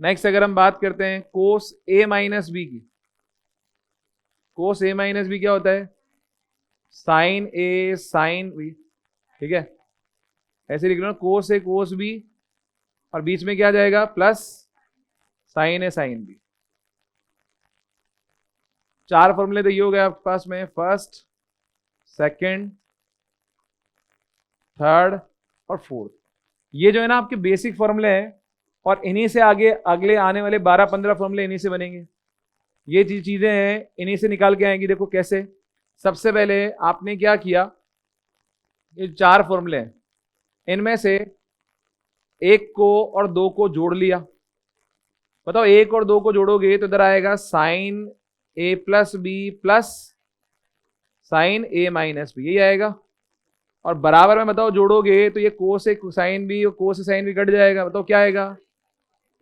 नेक्स्ट अगर हम बात करते हैं कोस ए माइनस बी की, कोस ए माइनस बी क्या होता है? साइन ए साइन बी। ठीक है, ऐसे लिख लो, कोस ए कोस बी, और बीच में क्या जाएगा? प्लस साइन ए साइन बी। 4 फॉर्मूले तो ये हो गए आपके पास में, फर्स्ट, सेकंड, थर्ड और फोर्थ। ये जो है ना आपके बेसिक फॉर्मूले हैं, और इन्हीं से आगे अगले आने वाले 12-15 फॉर्मूले इन्हीं से बनेंगे। ये चीजें हैं, इन्हीं से निकाल के आएंगी। देखो कैसे, सबसे पहले आपने क्या किया, ये 4 फॉर्मूले हैं, इनमें से 1 को और 2 को जोड़ लिया। बताओ 1 और 2 को जोड़ोगे तो इधर आएगा साइन ए प्लस बी प्लस साइन ए माइनस बी, यही आएगा। और बराबर में बताओ जोड़ोगे तो ये कोस ए साइन बी और कोस ए साइन बी कट जाएगा। बताओ क्या आएगा?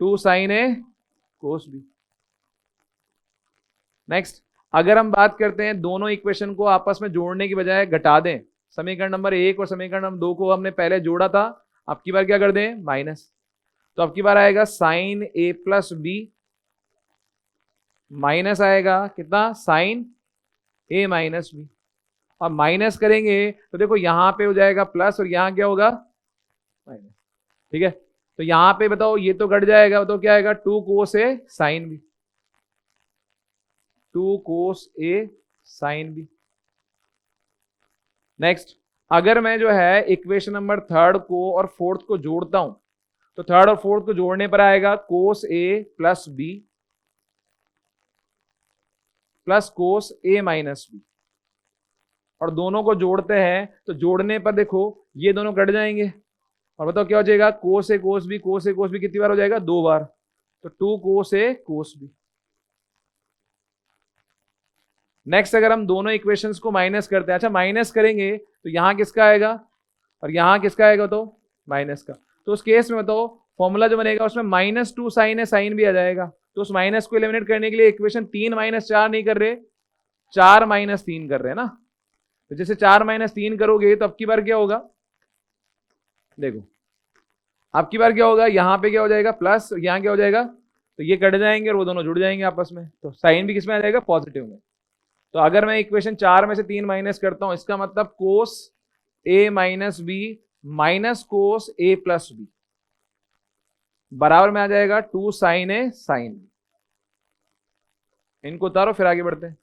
2 साइन ए कोस बी। नेक्स्ट, अगर हम बात करते हैं दोनों इक्वेशन को आपस में जोड़ने की बजाय घटा दें, समीकरण नंबर 1 और समीकरण नंबर 2 को हमने पहले जोड़ा था, अब की बार क्या कर दें? माइनस। तो अब की बार आएगा साइन ए प्लस बी माइनस आएगा कितना? साइन ए माइनस बी। और माइनस करेंगे तो देखो यहां पे हो जाएगा प्लस, और यहां क्या होगा? माइनस। ठीक है, तो यहां पे बताओ ये तो घट जाएगा, बताओ क्या आएगा? 2 कोस ए साइन बी, 2 कोस ए साइन बी। नेक्स्ट, अगर मैं जो है इक्वेशन नंबर 3 को और 4th को जोड़ता हूं, तो 3rd और 4th को जोड़ने पर आएगा कोस A plus B plus cos A minus B. और दोनों को जोड़ते हैं तो जोड़ने पर देखो ये दोनों कट जाएंगे, और बताओ क्या हो जाएगा? कोस ए कोस बी, कोस ए कोस बी कितनी बार हो जाएगा? 2 बार। तो 2 कोस ए कोस बी। नेक्स्ट, अगर हम दोनों इक्वेशंस को माइनस करते हैं, अच्छा माइनस करेंगे तो यहां किसका आएगा और यहां किसका आएगा? तो माइनस का। तो उस केस में बताओ फॉर्मूला जो बनेगा उसमें -2 साइन ए साइन भी आ जाएगा। तो उस माइनस को एलिमिनेट करने के लिए इक्वेशन 3 - 4 नहीं कर रहे, 4 - 3 कर रहे हैं ना। तो जैसे 4 - 3 करोगे तो अब की बार क्या होगा? देखो अब की बार क्या होगा? यहां पे क्या हो जाएगा? प्लस, यहां क्या हो जाएगा? तो ये कट जाएंगे और वो दोनों जुड़ जाएंगे आपस में, तो साइन भी किसमें आ जाएगा, पॉजिटिव में। तो अगर मैं इक्वेशन 4 में से 3 माइनस करता हूं, इसका मतलब कोस ए minus B minus cos A plus B बराबर में आ जाएगा 2 साइन ए साइन बी। इनको उतारो फिर आगे बढ़ते हैं।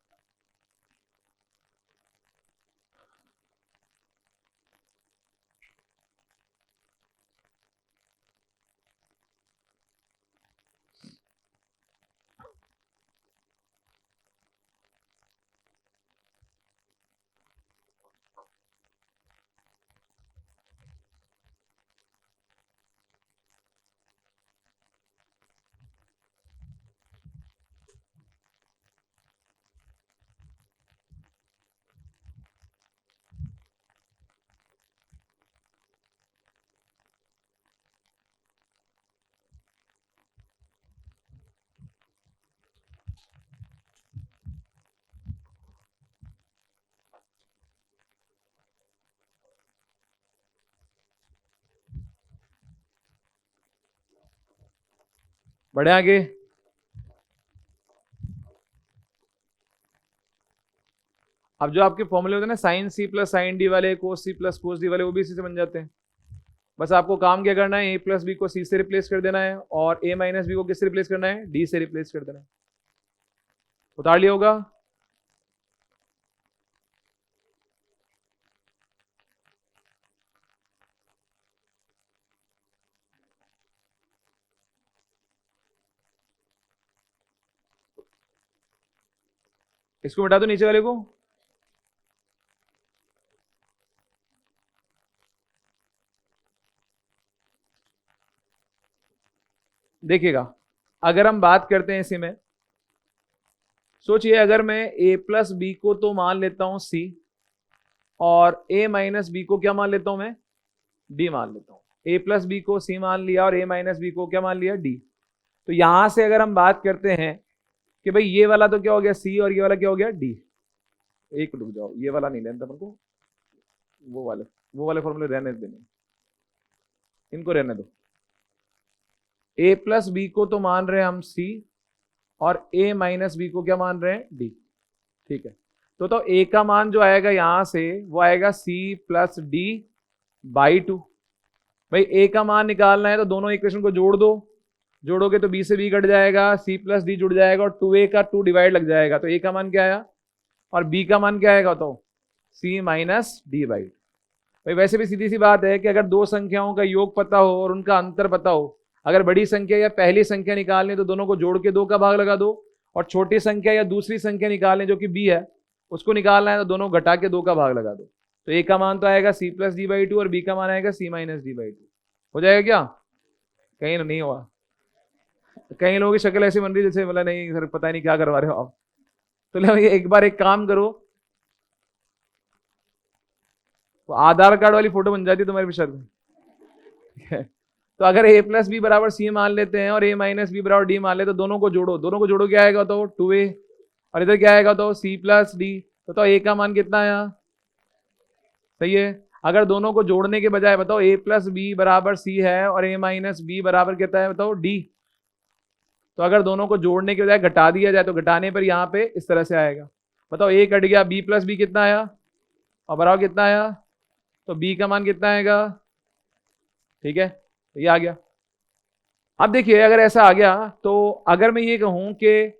बढ़े आगे। अब जो आपके फॉर्मूले होते हैं ना, sine C plus sine D वाले, cos C plus cos D वाले, वो भी इसी से बन जाते हैं। बस आपको काम क्या करना है, ए प्लस बी को सी से रिप्लेस कर देना है और ए माइनस बी को किससे रिप्लेस करना है, डी से रिप्लेस कर देना है। उतार लिया होगा। इसको बता दो नीचे वाले को। देखिएगा, अगर हम बात करते हैं इसी में, सोचिए अगर मैं a प्लस बी को तो मान लेता हूं c और a माइनस बी को क्या मान लेता हूं मैं, d मान लेता हूं। a प्लस बी को c मान लिया और a माइनस बी को क्या मान लिया, d। तो यहां से अगर हम बात करते हैं कि भाई ये वाला तो क्या हो गया c और ये वाला क्या हो गया d। एक रुक जाओ, ये वाला नहीं लेना हमको, वो वाले फॉर्मूले रहने देने, इनको रहने दो। a प्लस बी को तो मान रहे हैं हम c और a माइनस बी को क्या मान रहे हैं, d। ठीक है, तो a का मान जो आएगा यहां से वो आएगा c प्लस डी बाई 2। भाई a का मान निकालना है तो दोनों इक्वेशन को जोड़ दो, जोड़ोगे तो b से b कट जाएगा, c प्लस डी जुड़ जाएगा और 2a का 2 डिवाइड लग जाएगा। तो a का मान क्या आया और b का मान क्या आएगा, तो c माइनस डी बाई। भाई वैसे भी सीधी सी बात है कि अगर दो संख्याओं का योग पता हो और उनका अंतर पता हो, अगर बड़ी संख्या या पहली संख्या निकालनी तो दोनों को जोड़ के 2 का भाग लगा दो, और छोटी संख्या या दूसरी संख्या निकालनी जो कि b है उसको निकालना है तो दोनों घटा के 2 का भाग लगा दो। तो a का मान तो आएगा c प्लस डी बाई 2 और b का मान आएगा c माइनस डी बाई 2। हो जाएगा क्या, कहीं नहीं हुआ। कई लोगों की शक्ल ऐसी बन रही जैसे बोला नहीं सर पता नहीं क्या करवा रहे हो आप। तो एक बार एक काम करो, तो आधार कार्ड वाली फोटो बन जाती है तुम्हारे पिक्चर में। तो अगर a प्लस बी बराबर सी मान लेते हैं और a माइनस बी बराबर डी मान लेते तो दोनों को जोड़ो, दोनों को जोड़ो क्या आएगा, तो 2a और इधर क्या आएगा, तो c प्लस डी। तो a का मान कितना आया, सही है। अगर दोनों को जोड़ने के बजाय बताओ a प्लस बी बराबर सी है और a माइनस बी बराबर कितना है, बताओ d। तो अगर दोनों को जोड़ने के बजाय घटा दिया जाए तो घटाने पर यहाँ पे इस तरह से आएगा। बताओ a कट गया, b प्लस बी कितना आया और बराबर कितना आया, तो b का मान कितना आएगा। ठीक है, तो ये आ गया। अब देखिए अगर ऐसा आ गया तो अगर मैं ये कहूं कि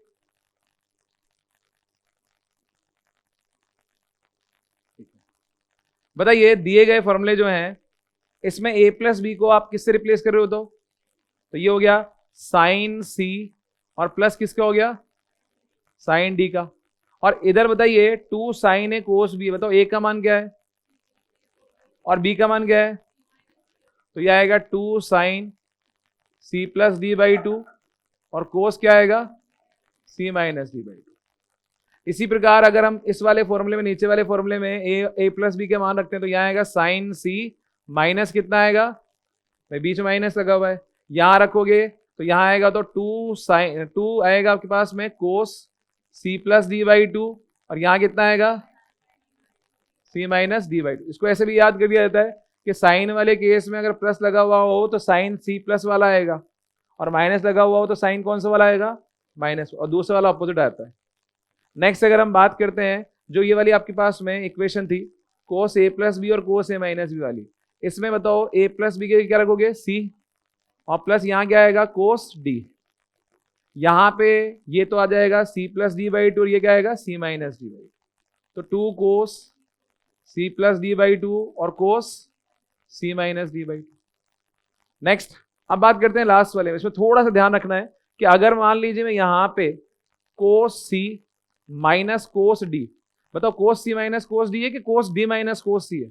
बताइए दिए गए फॉर्मूले जो हैं इसमें a प्लस बी को आप किससे रिप्लेस कर रहे हो, तो ये हो गया साइन सी और प्लस किसका हो गया, साइन डी का। और इधर बताइए 2 साइन ए कोस बी, बताओ a का मान क्या है और b का मान क्या है, तो यह आएगा 2 sine c plus D by 2 और कोस क्या आएगा, c माइनस डी बाई 2। इसी प्रकार अगर हम इस वाले फॉर्मूले में, नीचे वाले फॉर्मूले में a प्लस बी के मान रखते हैं तो यहाँ आएगा साइन c माइनस कितना आएगा, भाई बीच में माइनस लगा हुआ है, यहाँ रखोगे तो यहाँ आएगा तो 2 आएगा आपके पास में कोस c प्लस डी बाई 2 और यहाँ कितना आएगा, c माइनस डी बाई 2। इसको ऐसे भी याद कर दिया जाता है कि साइन वाले केस में अगर प्लस लगा हुआ हो तो साइन c प्लस वाला आएगा और माइनस लगा हुआ हो तो साइन कौन सा वाला आएगा, माइनस, और दूसरा वाला अपोजिट आता है। नेक्स्ट अगर हम बात करते हैं, जो ये वाली आपके पास में इक्वेशन थी कोस ए प्लस बी और कोस ए माइनस बी वाली, इसमें बताओ ए प्लस बी के क्या रखोगे, सी, और प्लस यहाँ क्या आएगा, कोस डी। यहाँ पे ये तो आ जाएगा C plus D by two, और ये क्या आएगा, सी माइनस डी बाई, तो 2 cos C plus D by two और cos C minus D by two. Next अब बात करते हैं लास्ट वाले में, इसमें थोड़ा सा ध्यान रखना है कि अगर मान लीजिए मैं यहाँ पे कोस सी माइनस कोस डी, बताओ कोस सी माइनस कोस डी है कि कोस डी माइनस कोस सी है,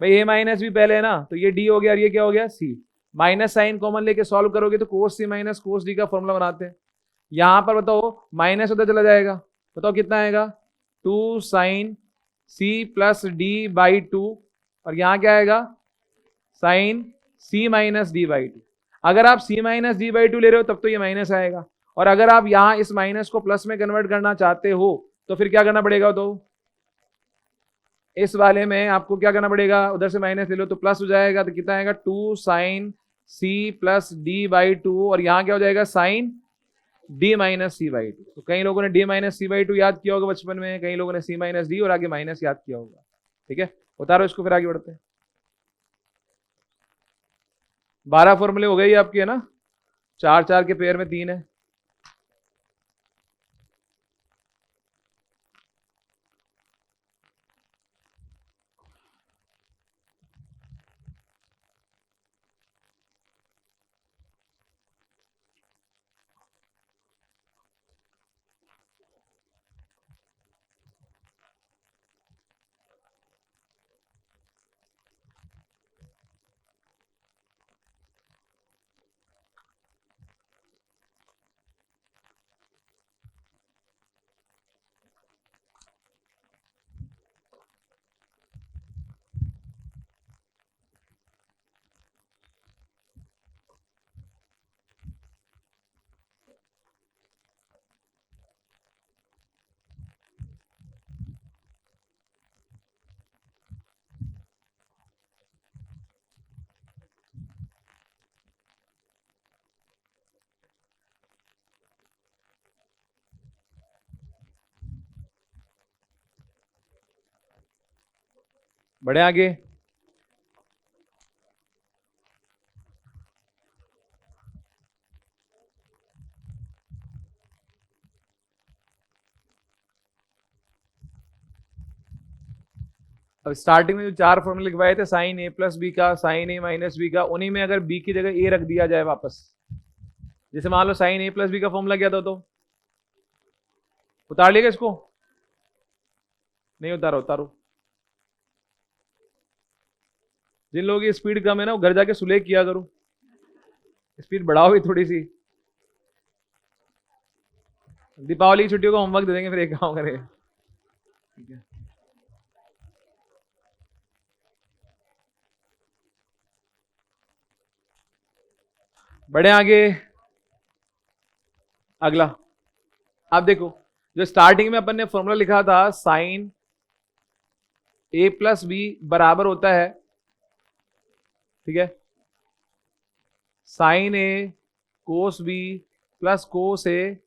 भाई ए माइनस भी पहले है ना, तो ये डी हो गया और ये क्या हो गया, सी। माइनस साइन कॉमन लेके सॉल्व करोगे तो कोस सी माइनस कोस डी का फॉर्मूला बनाते हैं। यहां पर बताओ माइनस होता चला जाएगा, बताओ कितना आएगा, 2 sine C plus D by two, और यहां क्या आएगा, sine C minus D by two. अगर आप C minus D by two ले रहे हो तब तो ये माइनस आएगा, और अगर आप यहां इस माइनस को प्लस में कन्वर्ट करना चाहते हो तो फिर क्या करना पड़ेगा, तो इस वाले में आपको क्या करना पड़ेगा, उधर से माइनस ले लो तो प्लस हो जाएगा, तो कितना आएगा, 2 sine C plus D by two, और यहाँ क्या हो जाएगा, sine D minus C by two. तो कई लोगों ने D minus C by two याद किया होगा बचपन में, कई लोगों ने सी माइनस डी और आगे माइनस याद किया होगा। ठीक है, उतारो इसको, फिर आगे बढ़ते हैं। 12 फॉर्मूले हो गई आपकी, है ना, 4 4 के पेयर में 3 है। बढ़े आगे, अब स्टार्टिंग में जो 4 फॉर्मूले लिखवाए थे साइन ए प्लस बी का, साइन ए माइनस बी का, उन्हीं में अगर बी की जगह ए रख दिया जाए वापस, जैसे मान लो साइन ए प्लस बी का फॉर्मूला क्या था, तो उतार लिएगा इसको, नहीं उतारो, उतारो। जिन लोगों की स्पीड कम है ना वो घर जाके सुलेख किया करो, स्पीड बढ़ाओ भी थोड़ी सी। दीपावली की छुट्टियों का होमवर्क दे देंगे, फिर एक काम करेंगे। ठीक है, बढ़े आगे। अगला आप देखो, जो स्टार्टिंग में अपन ने फॉर्मूला लिखा था साइन ए प्लस बी बराबर होता है, ठीक है, साइन ए कोस बी प्लस कोस ए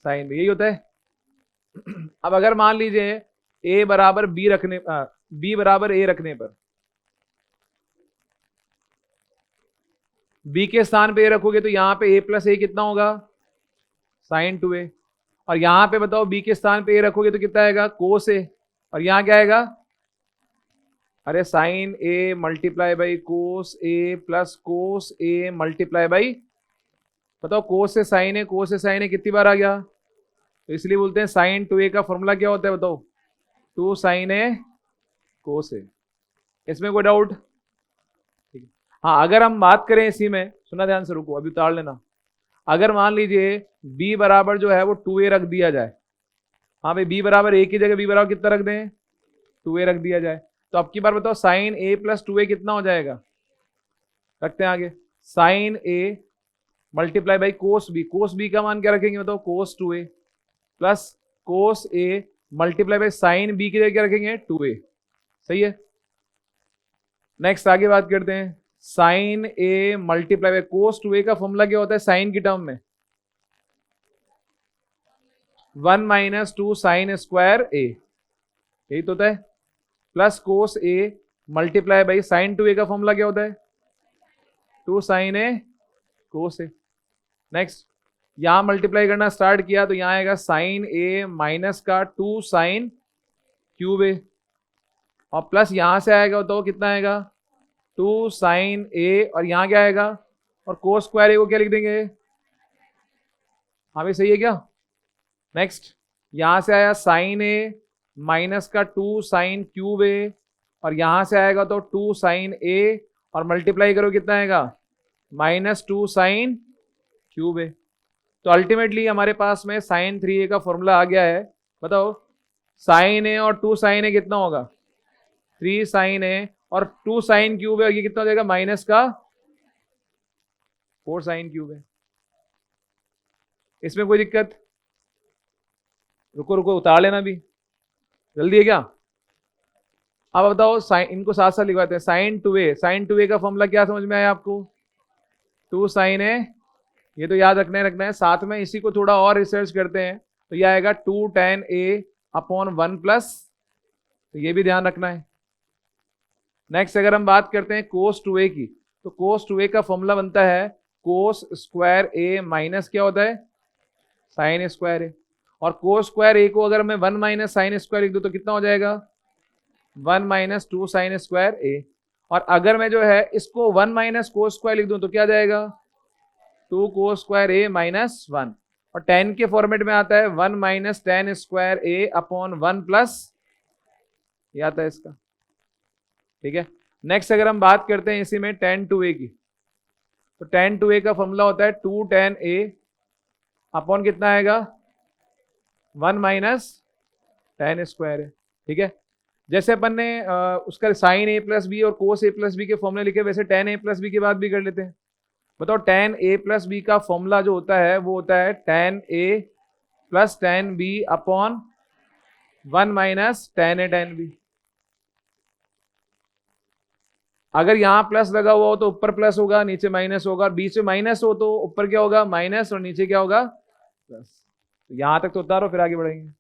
साइन बी, यही होता है। अब अगर मान लीजिए ए बराबर बी रखने, बी बराबर ए रखने पर, बी के स्थान पे ए रखोगे तो यहां पे ए प्लस ए कितना होगा, साइन 2a, और यहां पे बताओ बी के स्थान पे ए रखोगे तो कितना आएगा, कोस ए, और यहां क्या आएगा, अरे sine A multiply by cos A plus cos A multiply by, बताओ कोस से साइन ए, कोस से साइन ए कितनी बार आ गया, तो इसलिए बोलते हैं साइन 2a का फॉर्मूला क्या होता है, बताओ 2 साइन ए कोस ए। इसमें कोई डाउट? ठीक है, हाँ अगर हम बात करें इसी में, सुना ध्यान से, रुको अभी उतार लेना। अगर मान लीजिए b बराबर जो है वो 2a रख दिया जाए, हाँ भाई b बराबर a की जगह b बराबर कितना रख दें, 2a रख दिया जाए, तो अब की बार बताओ साइन a प्लस 2a कितना हो जाएगा, रखते हैं आगे, sine a multiply by cos b, cos b का मान क्या रखेंगे बताओ, cos 2a plus cos a multiply by sine b की जगह क्या रखेंगे, 2a। सही है, नेक्स्ट आगे बात करते हैं, sine A multiply by cos 2a का फॉर्मूला क्या होता है साइन की टर्म में? 1 माइनस 2 साइन स्क्वायर ए, यही तो होता है, plus cos A multiply by sign 2a का फॉर्मूला क्या होता है? 2 साइन ए कोस ए। नेक्स्ट, यहां मल्टीप्लाई करना स्टार्ट किया तो यहां आएगा साइन ए माइनस का 2 साइन क्यूब ए, और प्लस यहां से आएगा तो कितना आएगा? 2 साइन ए, और यहां क्या आएगा? और कोस स्क्वायर ए को क्या लिख देंगे? हाँ भाई सही है क्या? नेक्स्ट, यहां से आया साइन ए माइनस का 2 साइन क्यूब ए, और यहां से आएगा तो 2 साइन ए, और मल्टीप्लाई करो कितना आएगा? -2 साइन क्यूब ए। तो अल्टीमेटली हमारे पास में साइन 3a का फॉर्मूला आ गया है। बताओ, साइन ए और 2 साइन ए कितना होगा? 3 साइन ए, और 2 साइन क्यूब है, और ये कितना हो जाएगा? माइनस का 4 साइन क्यूब है। इसमें कोई दिक्कत? रुको रुको, उतार लेना भी, जल्दी है क्या? अब बताओ, साइन, इनको साथ साथ लिखवाते हैं। साइन 2a, साइन 2a का फॉर्मूला क्या समझ में आया आपको? 2 साइन ए, ये तो याद रखना है। साथ में इसी को थोड़ा और रिसर्च करते हैं, तो ये आएगा 2 tan a अपॉन 1 प्लस, तो ये भी ध्यान रखना है। नेक्स्ट, अगर हम बात करते हैं कोस 2a की, तो कोस 2a का फॉर्मूला बनता है कोस स्क्वायर a माइनस क्या होता है? साइन स्क्वायर ए, और कोस स्क्वायर ए को अगर मैं 1 माइनस साइन स्क्वायर लिख दूं तो कितना हो जाएगा? 1 माइनस 2 साइन स्क्वायर ए, और अगर मैं जो है इसको 1 माइनस कोस स्क्वायर लिख दूं तो क्या जाएगा? 2 कोस स्क्वायर ए माइनस 1, और टेन के फॉर्मेट में आता है 1 माइनस टेन स्क्वायर ए अपॉन 1 प्लस, ये आता है इसका। ठीक है। नेक्स्ट, अगर हम बात करते हैं इसी में tan 2a की, तो tan 2a का फॉर्मूला होता है 2 tan a अपॉन कितना आएगा? 1 माइनस टेन स्क्वायर है। ठीक है। जैसे अपन ने उसका साइन ए प्लस बी और कोस ए प्लस बी के फॉर्मूले लिखे, वैसे tan a प्लस बी की बात भी कर लेते हैं। बताओ, tan a प्लस बी का फॉर्मूला जो होता है वो होता है tan a plus tan b upon 1 minus tan a tan b। अगर यहां प्लस लगा हुआ हो तो ऊपर प्लस होगा, नीचे माइनस होगा, और बीच में माइनस हो तो ऊपर क्या होगा? माइनस, और नीचे क्या होगा? प्लस। तो यहां तक तो उतारो, फिर आगे बढ़ेंगे।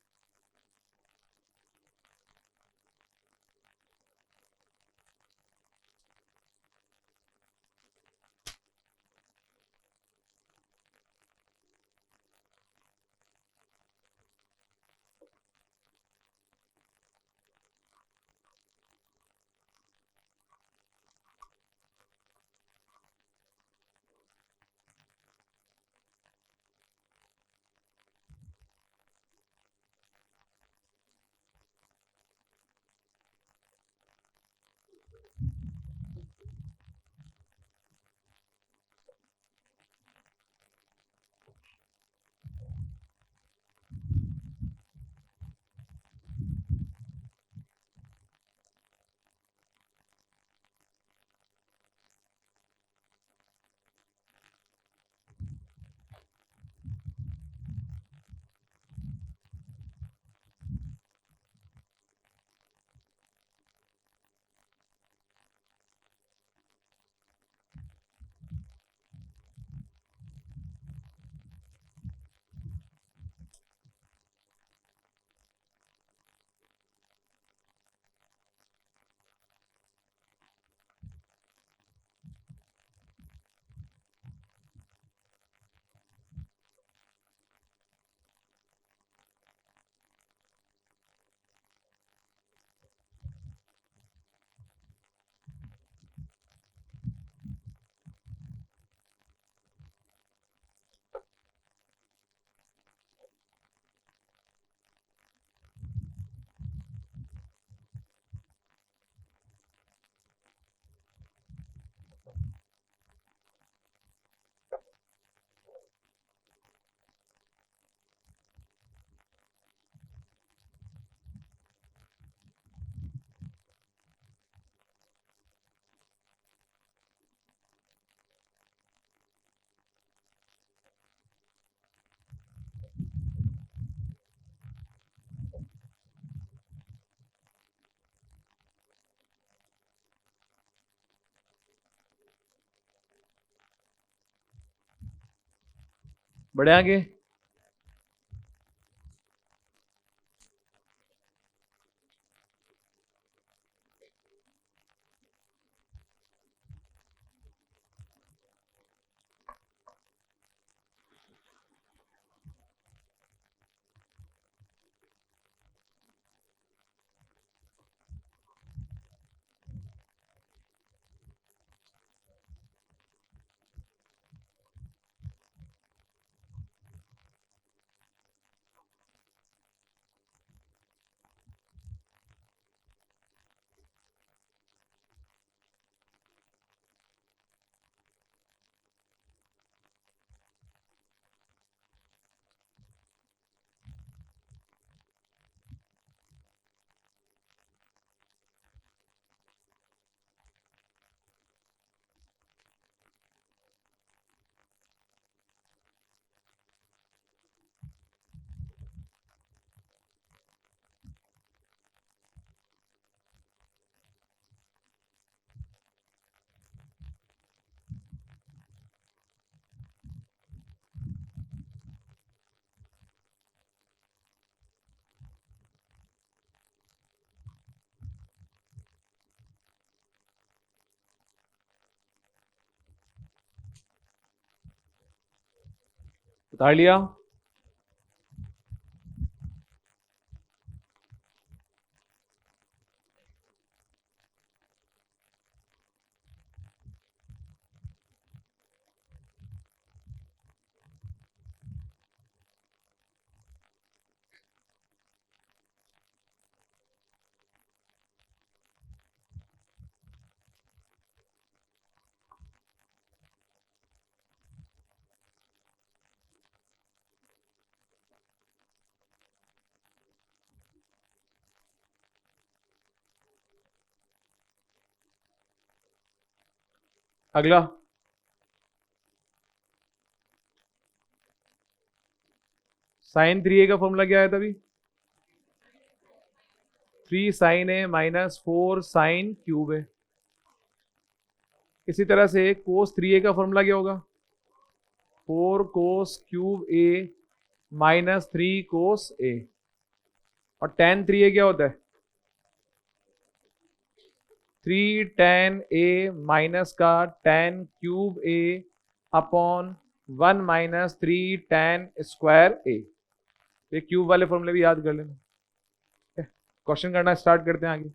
बढ़े आगे। उतार लिया। अगला साइन 3a का फॉर्मूला क्या है तभी? 3 साइन ए माइनस 4 साइन क्यूब ए। इसी तरह से कोस 3a का फॉर्मूला क्या होगा? 4 कोस क्यूब ए माइनस 3 कोस ए। और tan 3a क्या होता है? 3 tan a माइनस का tan क्यूब ए अपॉन 1 माइनस 3 tan स्क्वायर ए। ये क्यूब वाले फॉर्मूले भी याद कर लेना। क्वेश्चन करना स्टार्ट करते हैं आगे।